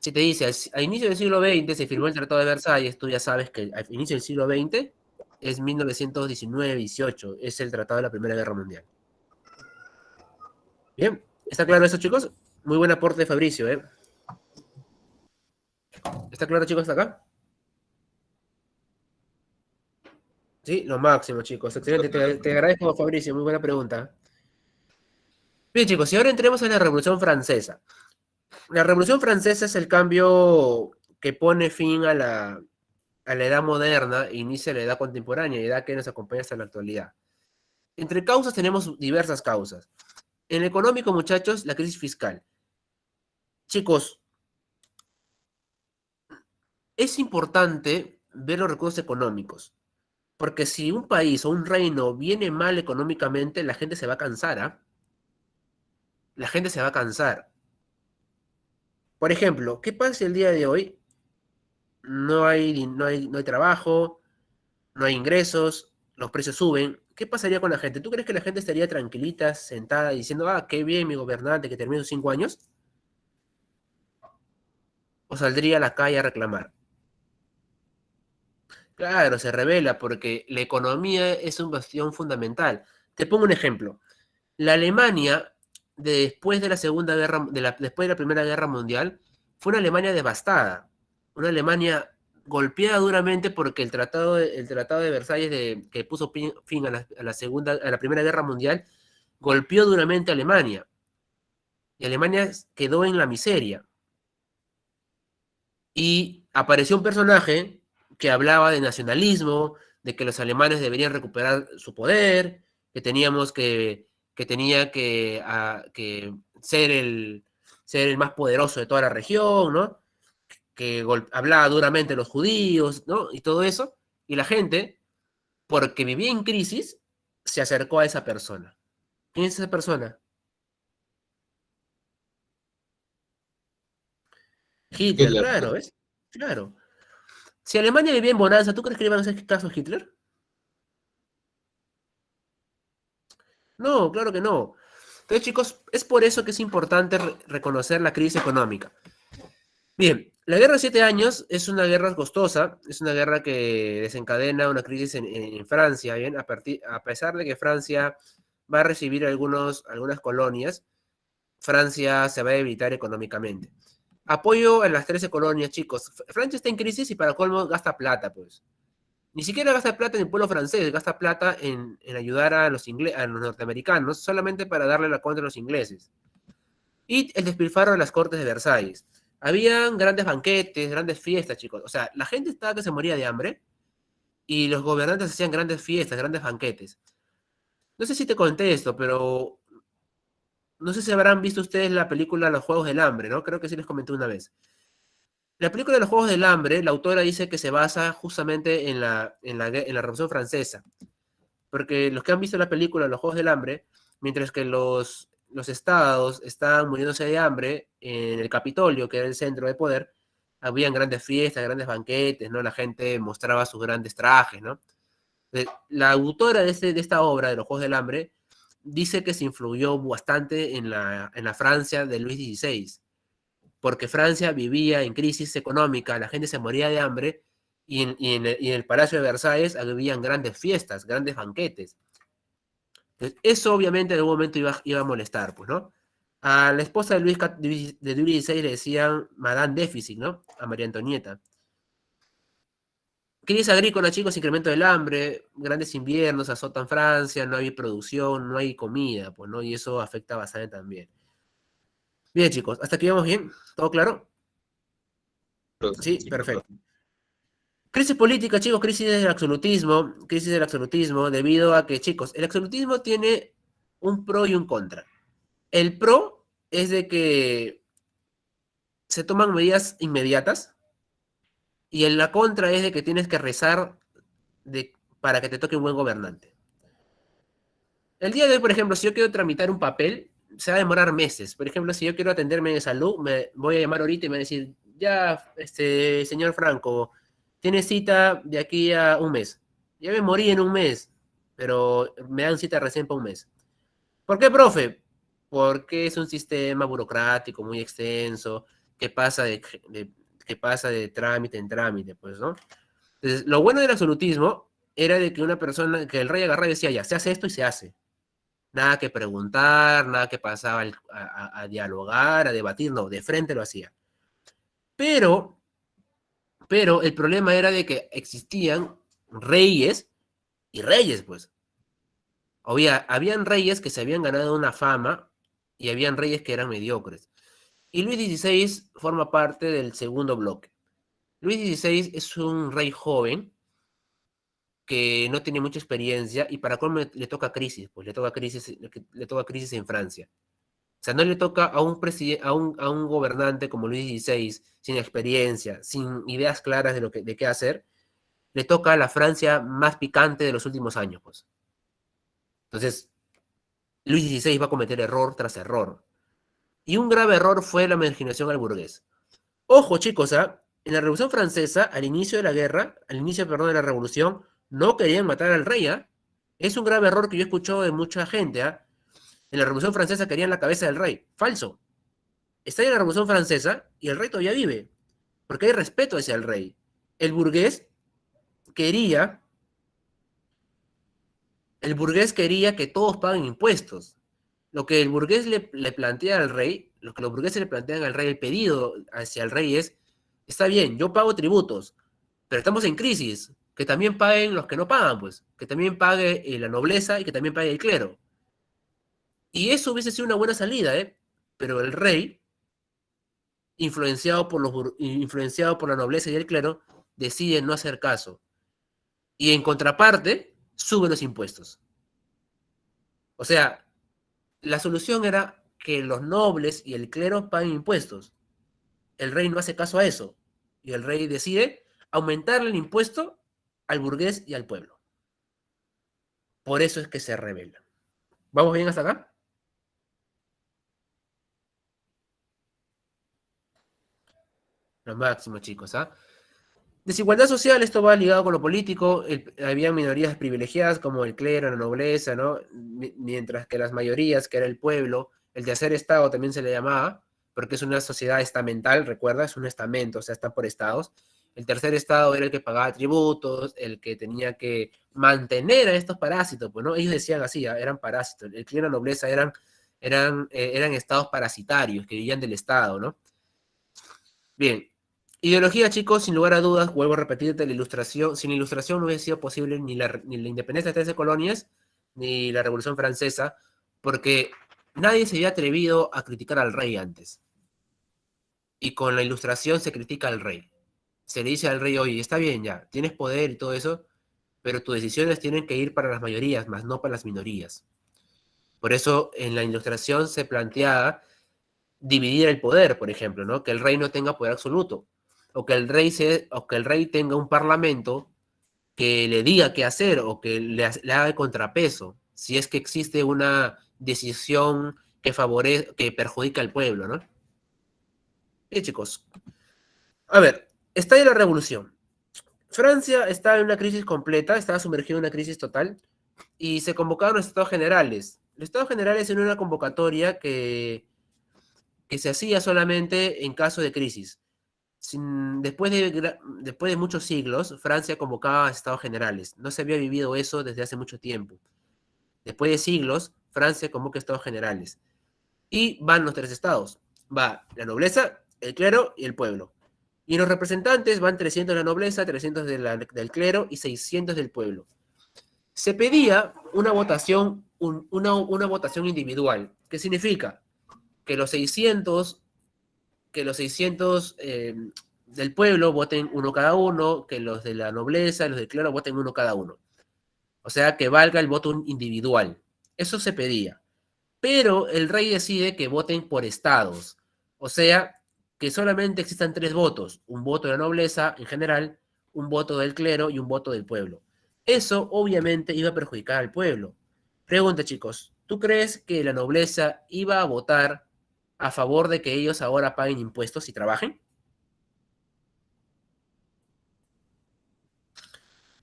Si te dice, a inicio del siglo XX se firmó el Tratado de Versalles, tú ya sabes que al inicio del siglo XX es 1919-18, es el Tratado de la Primera Guerra Mundial. Bien, ¿está claro eso, chicos? Muy buen aporte de Fabricio, ¿eh? ¿Está claro, chicos, hasta acá? Sí, lo máximo, chicos. Excelente. Te agradezco, Fabricio. Muy buena pregunta. Bien, chicos, y ahora entremos a la Revolución Francesa. La Revolución Francesa es el cambio que pone fin a la edad moderna e inicia la edad contemporánea, edad que nos acompaña hasta la actualidad. Entre causas tenemos diversas causas. En el económico, muchachos, la crisis fiscal. Chicos, es importante ver los recursos económicos, porque si un país o un reino viene mal económicamente, la gente se va a cansar, ¿ah? La gente se va a cansar. Por ejemplo, ¿qué pasa si el día de hoy no hay trabajo, no hay ingresos? los precios suben, ¿qué pasaría con la gente? ¿Tú crees que la gente estaría tranquilita, sentada, diciendo, ah, qué bien mi gobernante que terminó sus 5 años? ¿O saldría a la calle a reclamar? Claro, se revela porque la economía es un bastión fundamental. Te pongo un ejemplo. La Alemania, después de la Segunda Guerra, después de la Primera Guerra Mundial, fue una Alemania devastada. Una Alemania golpeada duramente porque el tratado de Versalles que puso fin a la Primera Guerra Mundial golpeó duramente a Alemania. Y Alemania quedó en la miseria. Y apareció un personaje que hablaba de nacionalismo, de que los alemanes deberían recuperar su poder, que teníamos que tenía que ser el más poderoso de toda la región, ¿no? Que hablaba duramente de los judíos, ¿no? Y todo eso. Y la gente, porque vivía en crisis, se acercó a esa persona. ¿Quién es esa persona? Hitler, Hitler, claro, claro. ¿ves? Claro. Si Alemania vivía en bonanza, ¿tú crees que le iban a hacer caso a Hitler? No, claro que no. Entonces, chicos, es por eso que es importante reconocer la crisis económica. Bien, la guerra de 7 años es una guerra costosa, es una guerra que desencadena una crisis en Francia, ¿bien? A pesar de que Francia va a recibir algunas colonias, Francia se va a debilitar económicamente. Apoyo a las 13 colonias, chicos. Francia está en crisis y para colmo gasta plata, pues. Ni siquiera gasta plata en el pueblo francés, gasta plata en ayudar a los norteamericanos, solamente para darle la contra a los ingleses. Y el despilfarro de las cortes de Versalles. Habían grandes banquetes, grandes fiestas, chicos. O sea, la gente estaba que se moría de hambre y los gobernantes hacían grandes fiestas, grandes banquetes. No sé si te conté esto, pero no sé si habrán visto ustedes la película Los Juegos del Hambre, ¿no? Creo que sí les comenté una vez. La película de los Juegos del Hambre, la autora dice que se basa justamente en la Revolución Francesa. Porque los que han visto la película Los Juegos del Hambre, mientras que los estados estaban muriéndose de hambre, en el Capitolio, que era el centro de poder, habían grandes fiestas, grandes banquetes, ¿no? La gente mostraba sus grandes trajes, ¿no? La autora de esta obra, de Los Juegos del Hambre, dice que se influyó bastante en la Francia de Luis XVI, porque Francia vivía en crisis económica, la gente se moría de hambre, y en el Palacio de Versalles habían grandes fiestas, grandes banquetes. Entonces, eso obviamente en algún momento iba a molestar, pues, ¿no? A la esposa de Luis XVI le decían Madame Déficit, ¿no? A María Antonieta. Crisis agrícola, chicos, incremento del hambre, grandes inviernos azotan Francia, no hay producción, no hay comida, pues, ¿no? Y eso afecta bastante también. Bien, chicos, hasta aquí vamos bien, ¿todo claro? Sí, Sí, perfecto. Crisis política, chicos, crisis del absolutismo, debido a que, chicos, el absolutismo tiene un pro y un contra. El pro es de que se toman medidas inmediatas, y en la contra es de que tienes que rezar para que te toque un buen gobernante. El día de hoy, por ejemplo, si yo quiero tramitar un papel, se va a demorar meses. Por ejemplo, si yo quiero atenderme de salud, me voy a llamar ahorita y me va a decir, ya, señor Franco, tiene cita de aquí a un mes. Ya me morí en un mes, pero me dan cita recién para un mes. ¿Por qué, profe? Porque es un sistema burocrático muy extenso que pasa que pasa de trámite en trámite, pues, ¿no? Entonces, lo bueno del absolutismo era de que que el rey agarraba y decía, ya, se hace esto y se hace. Nada que preguntar, nada que pasaba a dialogar, a debatir, no, de frente lo hacía. Pero, pero el problema era de que existían reyes y reyes, pues. Habían reyes que se habían ganado una fama y habían reyes que eran mediocres. Y Luis XVI forma parte del segundo bloque. Luis XVI es un rey joven que no tiene mucha experiencia y para cómo le toca crisis, pues le toca crisis en Francia. O sea, no le toca a un gobernante como Luis XVI, sin experiencia, sin ideas claras de qué hacer, le toca a la Francia más picante de los últimos años, pues. Entonces, Luis XVI va a cometer error tras error. Y un grave error fue la marginación al burgués. Ojo, chicos, ¿ah? En la Revolución Francesa, al inicio, perdón, de la Revolución, no querían matar al rey, ¿ah? Es un grave error que yo he escuchado de mucha gente, ¿ah? En la Revolución Francesa querían la cabeza del rey. Falso. Está en la Revolución Francesa y el rey todavía vive, porque hay respeto hacia el rey. El burgués quería, el burgués quería que todos paguen impuestos. Lo que el burgués le plantea al rey, lo que los burgueses le plantean al rey, el pedido hacia el rey es, está bien, yo pago tributos, pero estamos en crisis, que también paguen los que no pagan, pues, que también pague la nobleza y que también pague el clero. Y eso hubiese sido una buena salida, ¿eh? Pero el rey, influenciado por la nobleza y el clero, decide no hacer caso. Y en contraparte, sube los impuestos. O sea, la solución era que los nobles y el clero paguen impuestos. El rey no hace caso a eso. Y el rey decide aumentarle el impuesto al burgués y al pueblo. Por eso es que se rebela. ¿Vamos bien hasta acá? Lo máximo, chicos, ¿ah? Desigualdad social, esto va ligado con lo político. Había minorías privilegiadas como el clero, la nobleza, ¿no? Mientras que las mayorías, que era el pueblo, el tercer estado también se le llamaba, porque es una sociedad estamental, recuerda, es un estamento, o sea, está por estados. El tercer estado era el que pagaba tributos, el que tenía que mantener a estos parásitos, pues, ¿no? Ellos decían así, eran parásitos. El clero y la nobleza eran estados parasitarios que vivían del estado, ¿no? Bien, ideología, chicos, sin lugar a dudas, vuelvo a repetirte, la ilustración, sin la ilustración no hubiese sido posible ni la independencia de 13 colonias, ni la Revolución Francesa, porque nadie se había atrevido a criticar al rey antes. Y con la ilustración se critica al rey. Se le dice al rey, oye, está bien ya, tienes poder y todo eso, pero tus decisiones tienen que ir para las mayorías, más no para las minorías. Por eso en la ilustración se planteaba dividir el poder, por ejemplo, ¿no? Que el rey no tenga poder absoluto, o que el rey tenga un parlamento que le diga qué hacer o que le haga el contrapeso, si es que existe una decisión que perjudica al pueblo, ¿no? Bien, chicos. A ver, está en la revolución. Francia está en una crisis completa, estaba sumergido en una crisis total, y se convocaron los estados generales. Los estados generales en una convocatoria que se hacía solamente en caso de crisis. Después de muchos siglos, Francia convocaba a estados generales. No se había vivido eso desde hace mucho tiempo. Después de siglos, Francia convoca estados generales. Y van los tres estados. Va la nobleza, el clero y el pueblo. Y en los representantes van 300 de la nobleza, 300 del clero y 600 del pueblo. Se pedía una votación, una votación individual. ¿Qué significa? Que los 600 del pueblo voten uno cada uno, que los de la nobleza, los del clero voten uno cada uno. O sea, que valga el voto individual. Eso se pedía. Pero el rey decide que voten por estados. O sea, que solamente existan 3 votos. Un voto de la nobleza en general, un voto del clero y un voto del pueblo. Eso obviamente iba a perjudicar al pueblo. Pregunta, chicos, ¿tú crees que la nobleza iba a votar a favor de que ellos ahora paguen impuestos y trabajen?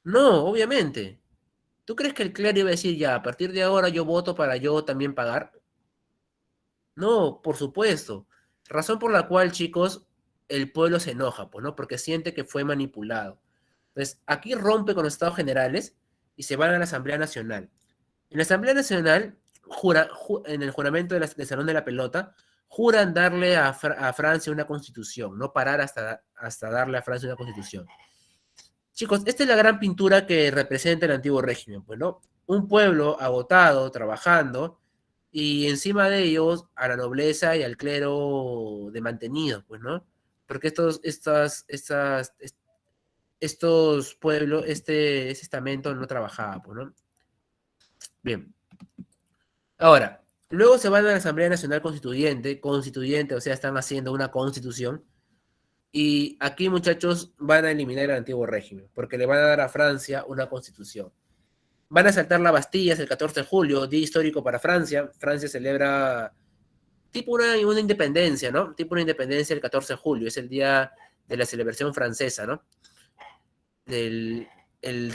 No, obviamente. ¿Tú crees que el clero iba a decir, ya, a partir de ahora yo voto para yo también pagar? No, por supuesto. Razón por la cual, chicos, el pueblo se enoja, pues, ¿no? Porque siente que fue manipulado. Entonces, aquí rompe con los estados generales y se van a la Asamblea Nacional. En la Asamblea Nacional, en el juramento del Salón de la Pelota, juran darle a Francia una constitución, no parar hasta darle a Francia una constitución. Chicos, esta es la gran pintura que representa el antiguo régimen, pues, ¿no? Un pueblo agotado, trabajando, y encima de ellos a la nobleza y al clero de mantenidos, pues, ¿no? Porque estos pueblos, este estamento no trabajaba, pues, ¿no? Bien. Ahora, luego se van a la Asamblea Nacional constituyente, o sea, están haciendo una constitución, y aquí, muchachos, van a eliminar el antiguo régimen, porque le van a dar a Francia una constitución. Van a saltar la Bastilla el 14 de julio, día histórico para Francia. Francia celebra tipo una independencia, ¿no? Tipo una independencia el 14 de julio, es el día de la celebración francesa, ¿no? El, el,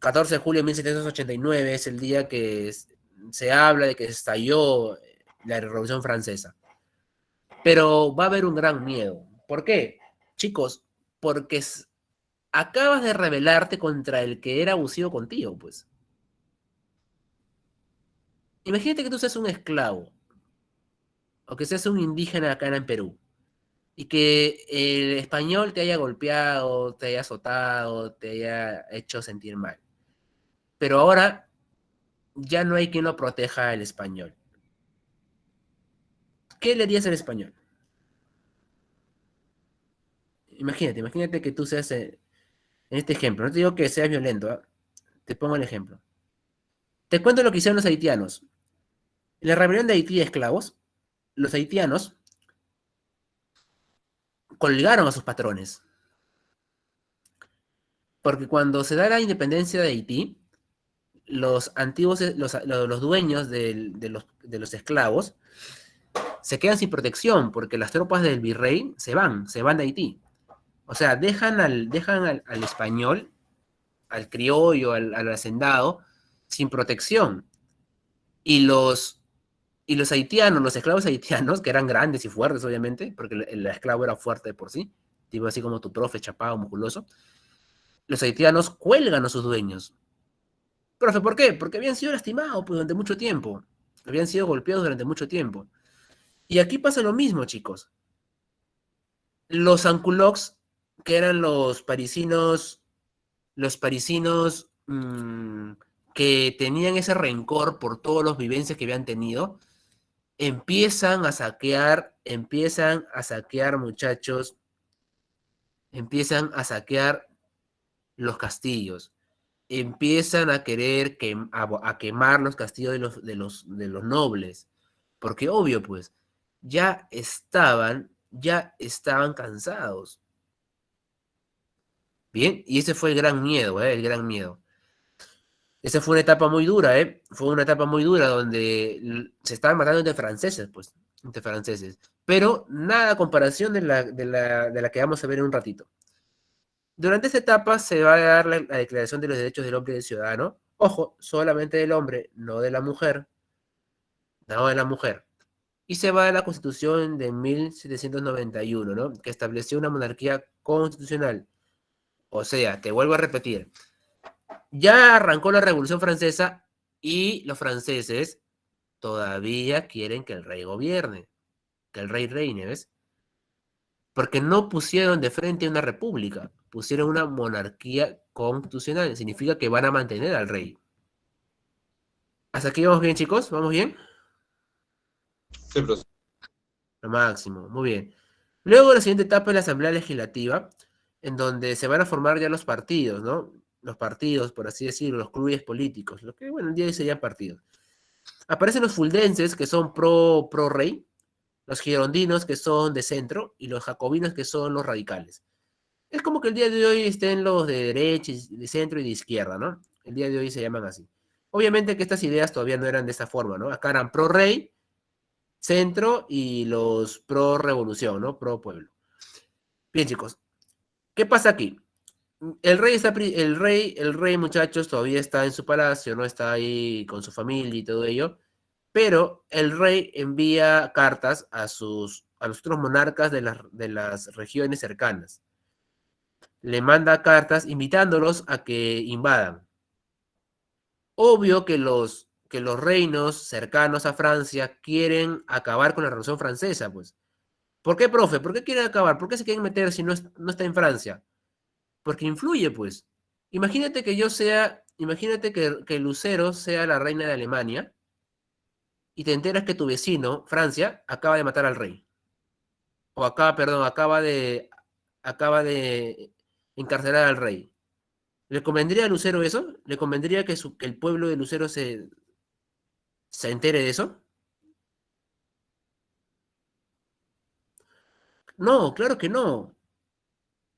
14 de julio de 1789 es el día que se habla de que estalló la Revolución Francesa. Pero va a haber un gran miedo. ¿Por qué? Chicos, porque acabas de rebelarte contra el que era abusivo contigo, pues. Imagínate que tú seas un esclavo, o que seas un indígena acá en Perú, y que el español te haya golpeado, te haya azotado, te haya hecho sentir mal. Pero ahora ya no hay quien lo proteja al español. ¿Qué le harías al español? Imagínate que tú seas, en este ejemplo, no te digo que seas violento, ¿ah? Te pongo el ejemplo. Te cuento lo que hicieron los haitianos. En la rebelión de Haití de esclavos, los haitianos colgaron a sus patrones. Porque cuando se da la independencia de Haití, los antiguos, los dueños de los esclavos, se quedan sin protección porque las tropas del virrey se van de Haití. O sea, dejan al español, al criollo, al hacendado, sin protección. Y los haitianos, los esclavos haitianos, que eran grandes y fuertes, obviamente, porque el esclavo era fuerte de por sí, tipo así como tu profe, chapado, musculoso, los haitianos cuelgan a sus dueños. Profe, ¿por qué? Porque habían sido lastimados pues, durante mucho tiempo. Habían sido golpeados durante mucho tiempo. Y aquí pasa lo mismo, chicos. Los Anculox, que eran los parisinos que tenían ese rencor por todas las vivencias que habían tenido, empiezan a saquear, muchachos, empiezan a saquear los castillos, empiezan a querer a quemar los castillos de los nobles, porque obvio, pues, ya estaban cansados. Bien, y ese fue el gran miedo, el gran miedo. Esa fue una etapa muy dura, fue una etapa muy dura donde se estaban matando entre franceses, pues, entre franceses. Pero nada a comparación de la que vamos a ver en un ratito. Durante esta etapa se va a dar la Declaración de los Derechos del Hombre y del Ciudadano. Ojo, solamente del hombre, no de la mujer. No de la mujer. Y se va a la Constitución de 1791, ¿no? Que estableció una monarquía constitucional. O sea, te vuelvo a repetir, ya arrancó la Revolución Francesa y los franceses todavía quieren que el rey gobierne, que el rey reine, ¿ves? Porque no pusieron de frente una república, pusieron una monarquía constitucional. Significa que van a mantener al rey. ¿Hasta aquí vamos bien, chicos? ¿Vamos bien? Sí, profesor. Lo máximo, muy bien. Luego la siguiente etapa es la Asamblea Legislativa, en donde se van a formar ya los partidos, ¿no? Los partidos, por así decirlo, los clubes políticos, lo que, bueno, el día de hoy serían partidos. Aparecen los fuldenses, que son pro rey, los girondinos, que son de centro, y los jacobinos, que son los radicales. Es como que el día de hoy estén los de derecha, de centro y de izquierda, ¿no? El día de hoy se llaman así. Obviamente que estas ideas todavía no eran de esta forma, ¿no? Acá eran pro rey, centro y los pro revolución, ¿no? Pro pueblo. Bien, chicos, ¿qué pasa aquí? El rey, muchachos, todavía está en su palacio, ¿no? Está ahí con su familia y todo ello, pero el rey envía cartas a los otros monarcas de las regiones cercanas. Le manda cartas invitándolos a que invadan. Obvio que los reinos cercanos a Francia quieren acabar con la Revolución Francesa, pues. ¿Por qué, profe? ¿Por qué quieren acabar? ¿Por qué se quieren meter si no está en Francia? Porque influye, pues. Imagínate que Lucero sea la reina de Alemania y te enteras que tu vecino, Francia, acaba de matar al rey. O acaba de encarcelar al rey. ¿Le convendría a Lucero eso? ¿Le convendría que el pueblo de Lucero se entere de eso? No, claro que no.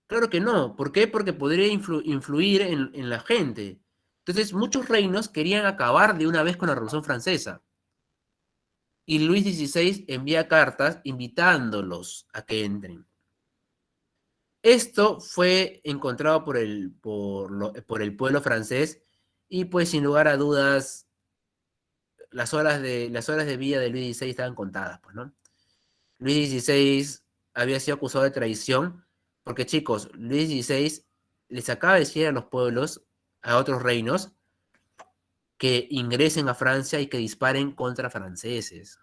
Claro que no. ¿Por qué? Porque podría influir en la gente. Entonces, muchos reinos querían acabar de una vez con la Revolución Francesa. Y Luis XVI envía cartas invitándolos a que entren. Esto fue encontrado por el pueblo francés Y pues sin lugar a dudas, las horas de vida de Luis XVI estaban contadas, pues, ¿no? Luis XVI había sido acusado de traición, porque chicos, Luis XVI les acaba de decir a los pueblos, a otros reinos, que ingresen a Francia y que disparen contra franceses.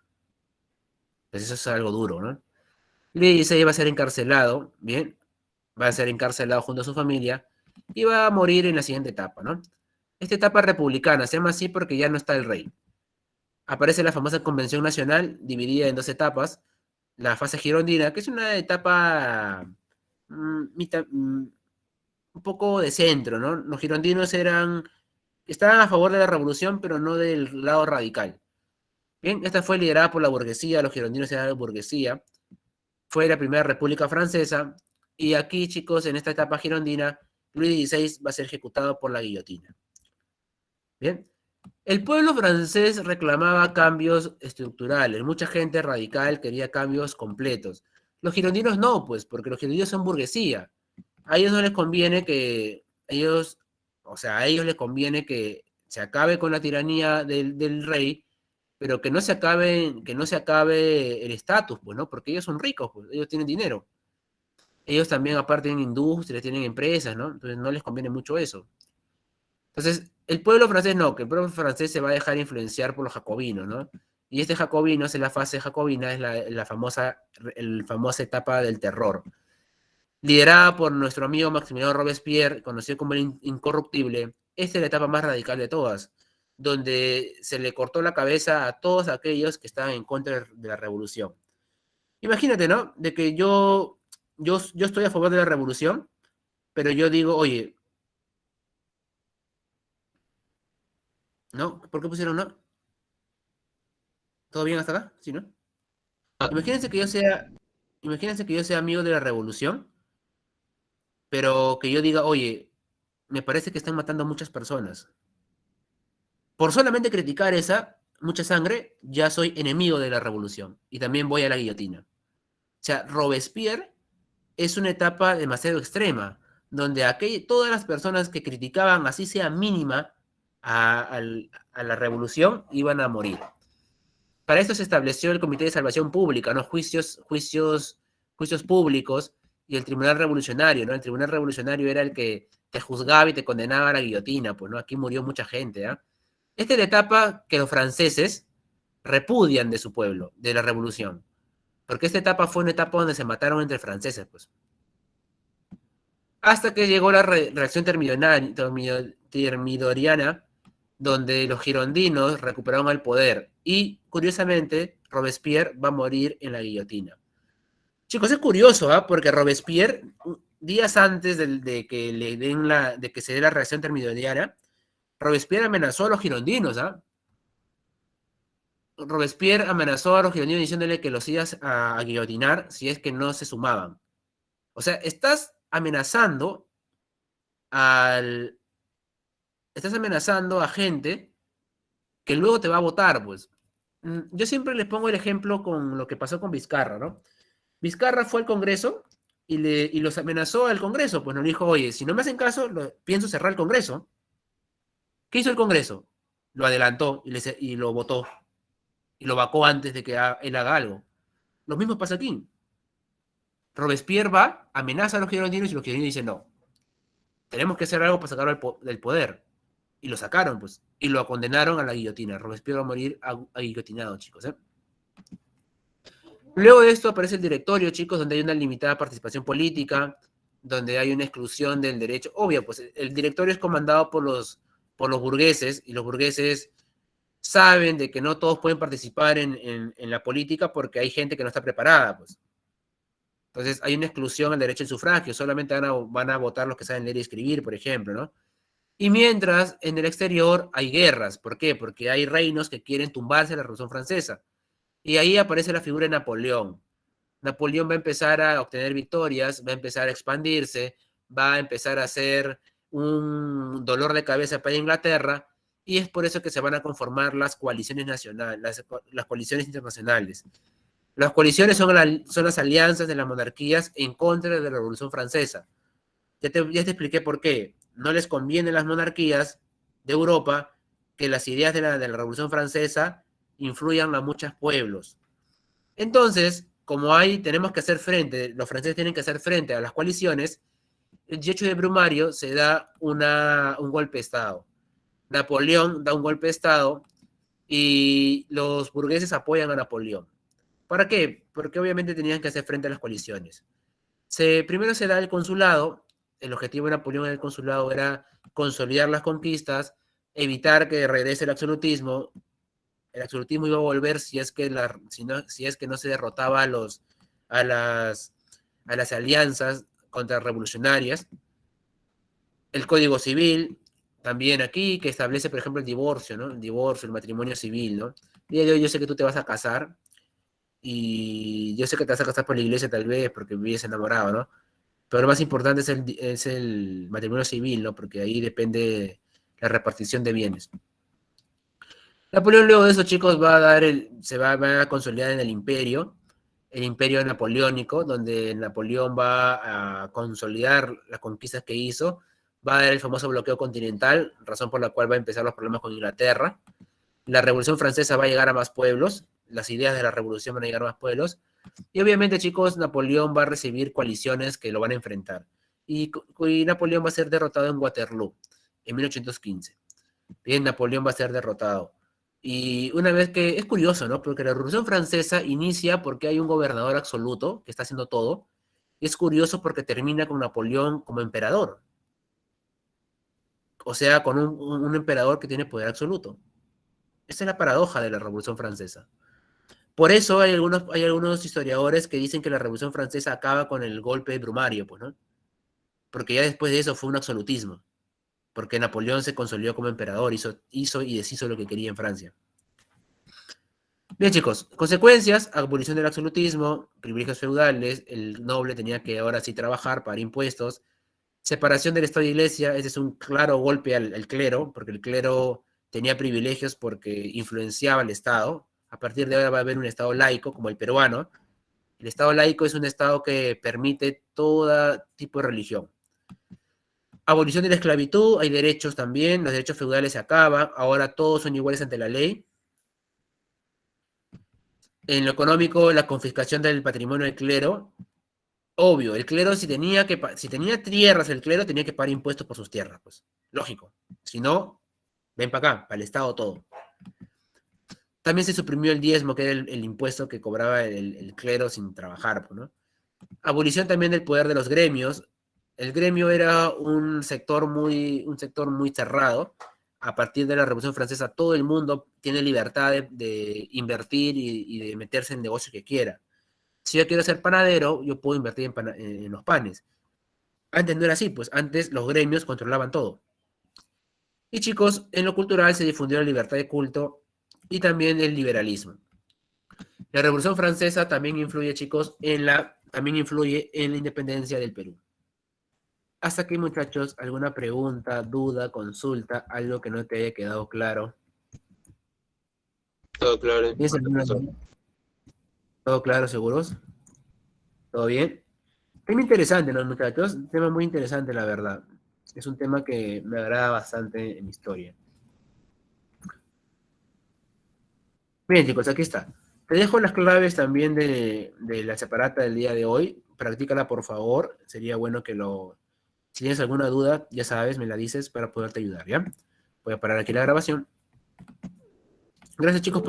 Pues eso es algo duro, ¿no? Luis XVI va a ser encarcelado, ¿bien? Va a ser encarcelado junto a su familia y va a morir en la siguiente etapa, ¿no? Esta etapa republicana se llama así porque ya no está el rey. Aparece la famosa Convención Nacional, dividida en dos etapas. La fase girondina, que es una etapa un poco de centro, ¿no? Los girondinos estaban a favor de la revolución, pero no del lado radical. Bien, esta fue liderada por la burguesía, los girondinos eran la burguesía. Fue la primera república francesa. Y aquí, chicos, en esta etapa girondina, Luis XVI va a ser ejecutado por la guillotina. Bien. El pueblo francés reclamaba cambios estructurales. Mucha gente radical quería cambios completos. Los girondinos no, pues, porque los girondinos son burguesía. A ellos no les conviene a ellos les conviene que se acabe con la tiranía del rey, pero que no se acabe el estatus, pues, ¿no? Porque ellos son ricos, pues, ellos tienen dinero. Ellos también, aparte, tienen industrias, tienen empresas, ¿no? Entonces no les conviene mucho eso. Entonces, el pueblo francés no, que el pueblo francés se va a dejar influenciar por los jacobinos, ¿no? Y este jacobino, es la fase jacobina, es la famosa etapa del terror. Liderada por nuestro amigo Maximiliano Robespierre, conocido como el Incorruptible, esta es la etapa más radical de todas, donde se le cortó la cabeza a todos aquellos que estaban en contra de la revolución. Imagínate, ¿no? De que yo estoy a favor de la revolución, pero yo digo, oye, ¿no? ¿Por qué pusieron no? ¿Todo bien hasta acá? ¿Sí, no? Ah, Imagínense que imagínense que yo sea amigo de la revolución, pero que yo diga, oye, me parece que están matando a muchas personas. Por solamente criticar mucha sangre, ya soy enemigo de la revolución y también voy a la guillotina. O sea, Robespierre es una etapa demasiado extrema, donde todas las personas que criticaban, así sea mínima, a la revolución, iban a morir. Para esto se estableció el Comité de Salvación Pública, ¿no? Juicios públicos y el Tribunal Revolucionario, ¿no? El Tribunal Revolucionario era el que te juzgaba y te condenaba a la guillotina, pues, ¿no? Aquí murió mucha gente, ¿ah? Esta es la etapa que los franceses repudian de su pueblo, de la revolución. Porque esta etapa fue una etapa donde se mataron entre franceses, pues. Hasta que llegó la reacción termidoriana, donde los girondinos recuperaron el poder. Y, curiosamente, Robespierre va a morir en la guillotina. Chicos, es curioso, ¿ah? Porque Robespierre, días antes de que se dé la reacción termidoriana, Robespierre amenazó a los girondinos, ¿ah? Robespierre amenazó a los girondinos diciéndole que los ibas a guillotinar si es que no se sumaban. O sea, al, estás amenazando a gente que luego te va a votar, pues. Yo siempre les pongo el ejemplo con lo que pasó con Vizcarra, ¿no? Vizcarra fue al Congreso y los amenazó al Congreso, pues nos dijo, oye, si no me hacen caso, pienso cerrar el Congreso. ¿Qué hizo el Congreso? Lo adelantó y lo votó. Y lo vacó antes de que él haga algo. Lo mismo pasa aquí. Robespierre va, amenaza a los girondinos y los girondinos dicen, no, tenemos que hacer algo para sacarlo del poder. Y lo sacaron, pues. Y lo condenaron a la guillotina. Robespierre va a morir guillotinado, chicos. Luego de esto aparece el directorio, chicos, donde hay una limitada participación política, donde hay una exclusión del derecho. Obvio, pues el directorio es comandado por los burgueses, y los burgueses saben de que no todos pueden participar en la política porque hay gente que no está preparada, pues. Entonces hay una exclusión al derecho al sufragio, solamente van a votar los que saben leer y escribir, por ejemplo, ¿no? Y mientras en el exterior hay guerras. ¿Por qué? Porque hay reinos que quieren tumbarse la Revolución Francesa. Y ahí aparece la figura de Napoleón. Napoleón va a empezar a obtener victorias, va a empezar a expandirse, va a empezar a ser un dolor de cabeza para Inglaterra, y es por eso que se van a conformar las coaliciones nacionales, las coaliciones internacionales. Las coaliciones son las alianzas de las monarquías en contra de la Revolución Francesa. Ya te expliqué por qué. No les convienen las monarquías de Europa que las ideas de la Revolución Francesa influyan a muchos pueblos. Entonces, como tenemos que hacer frente, los franceses tienen que hacer frente a las coaliciones, el 18 de Brumario se da un golpe de Estado. Napoleón da un golpe de Estado y los burgueses apoyan a Napoleón. ¿Para qué? Porque obviamente tenían que hacer frente a las coaliciones. Primero se da el consulado. El objetivo de Napoleón en el consulado era consolidar las conquistas, evitar que regrese el absolutismo. El absolutismo iba a volver si es que no se derrotaba a las alianzas contrarrevolucionarias. El Código Civil, también aquí, que establece, por ejemplo, el divorcio, ¿no? El divorcio, el matrimonio civil, ¿no? Y yo sé que tú te vas a casar, y yo sé que te vas a casar por la iglesia tal vez, porque vives enamorado, ¿no? Pero lo más importante es el matrimonio civil, ¿no? Porque ahí depende la repartición de bienes. Napoleón luego de eso, chicos, va a consolidar en el imperio napoleónico, donde Napoleón va a consolidar las conquistas que hizo, va a dar el famoso bloqueo continental, razón por la cual va a empezar los problemas con Inglaterra. La Revolución Francesa va a llegar a más pueblos, las ideas de la revolución van a llegar a más pueblos, y obviamente, chicos, Napoleón va a recibir coaliciones que lo van a enfrentar. Y Napoleón va a ser derrotado en Waterloo, en 1815. Bien, Napoleón va a ser derrotado. Y una vez que, es curioso, ¿no? Porque la Revolución Francesa inicia porque hay un gobernador absoluto que está haciendo todo. Y es curioso porque termina con Napoleón como emperador. O sea, con un emperador que tiene poder absoluto. Esa es la paradoja de la Revolución Francesa. Por eso hay algunos historiadores que dicen que la Revolución Francesa acaba con el golpe de Brumario, pues, ¿no? Porque ya después de eso fue un absolutismo. Porque Napoleón se consolidó como emperador, hizo y deshizo lo que quería en Francia. Bien, chicos, consecuencias: abolición del absolutismo, privilegios feudales, el noble tenía que ahora sí trabajar, pagar impuestos, separación del Estado y Iglesia. Ese es un claro golpe al clero, porque el clero tenía privilegios porque influenciaba al Estado. A partir de ahora va a haber un Estado laico, como el peruano. El Estado laico es un Estado que permite todo tipo de religión. Abolición de la esclavitud, hay derechos también, los derechos feudales se acaban, ahora todos son iguales ante la ley. En lo económico, la confiscación del patrimonio del clero. Obvio, el clero si tenía tierras, el clero tenía que pagar impuestos por sus tierras, pues, lógico. Si no, ven para acá, para el Estado todo. También se suprimió el diezmo, que era el impuesto que cobraba el clero sin trabajar, pues, ¿no? Abolición también del poder de los gremios. El gremio era un sector muy cerrado. A partir de la Revolución Francesa, todo el mundo tiene libertad de invertir y de meterse en el negocio que quiera. Si yo quiero ser panadero, yo puedo invertir en los panes. Antes no era así, pues antes los gremios controlaban todo. Y chicos, en lo cultural se difundió la libertad de culto y también el liberalismo. La Revolución Francesa también influye, chicos, también influye en la independencia del Perú. Hasta aquí, muchachos, ¿alguna pregunta, duda, consulta, algo que no te haya quedado claro? Todo claro. ¿Tienes alguna duda? ¿Todo claro, seguros? ¿Todo bien? Tema interesante, ¿no, muchachos? Un tema muy interesante, la verdad. Es un tema que me agrada bastante en mi historia. Bien, chicos, aquí está. Te dejo las claves también de la separata del día de hoy. Practícala, por favor. Sería bueno Si tienes alguna duda, ya sabes, me la dices para poderte ayudar, ¿ya? Voy a parar aquí la grabación. Gracias, chicos, por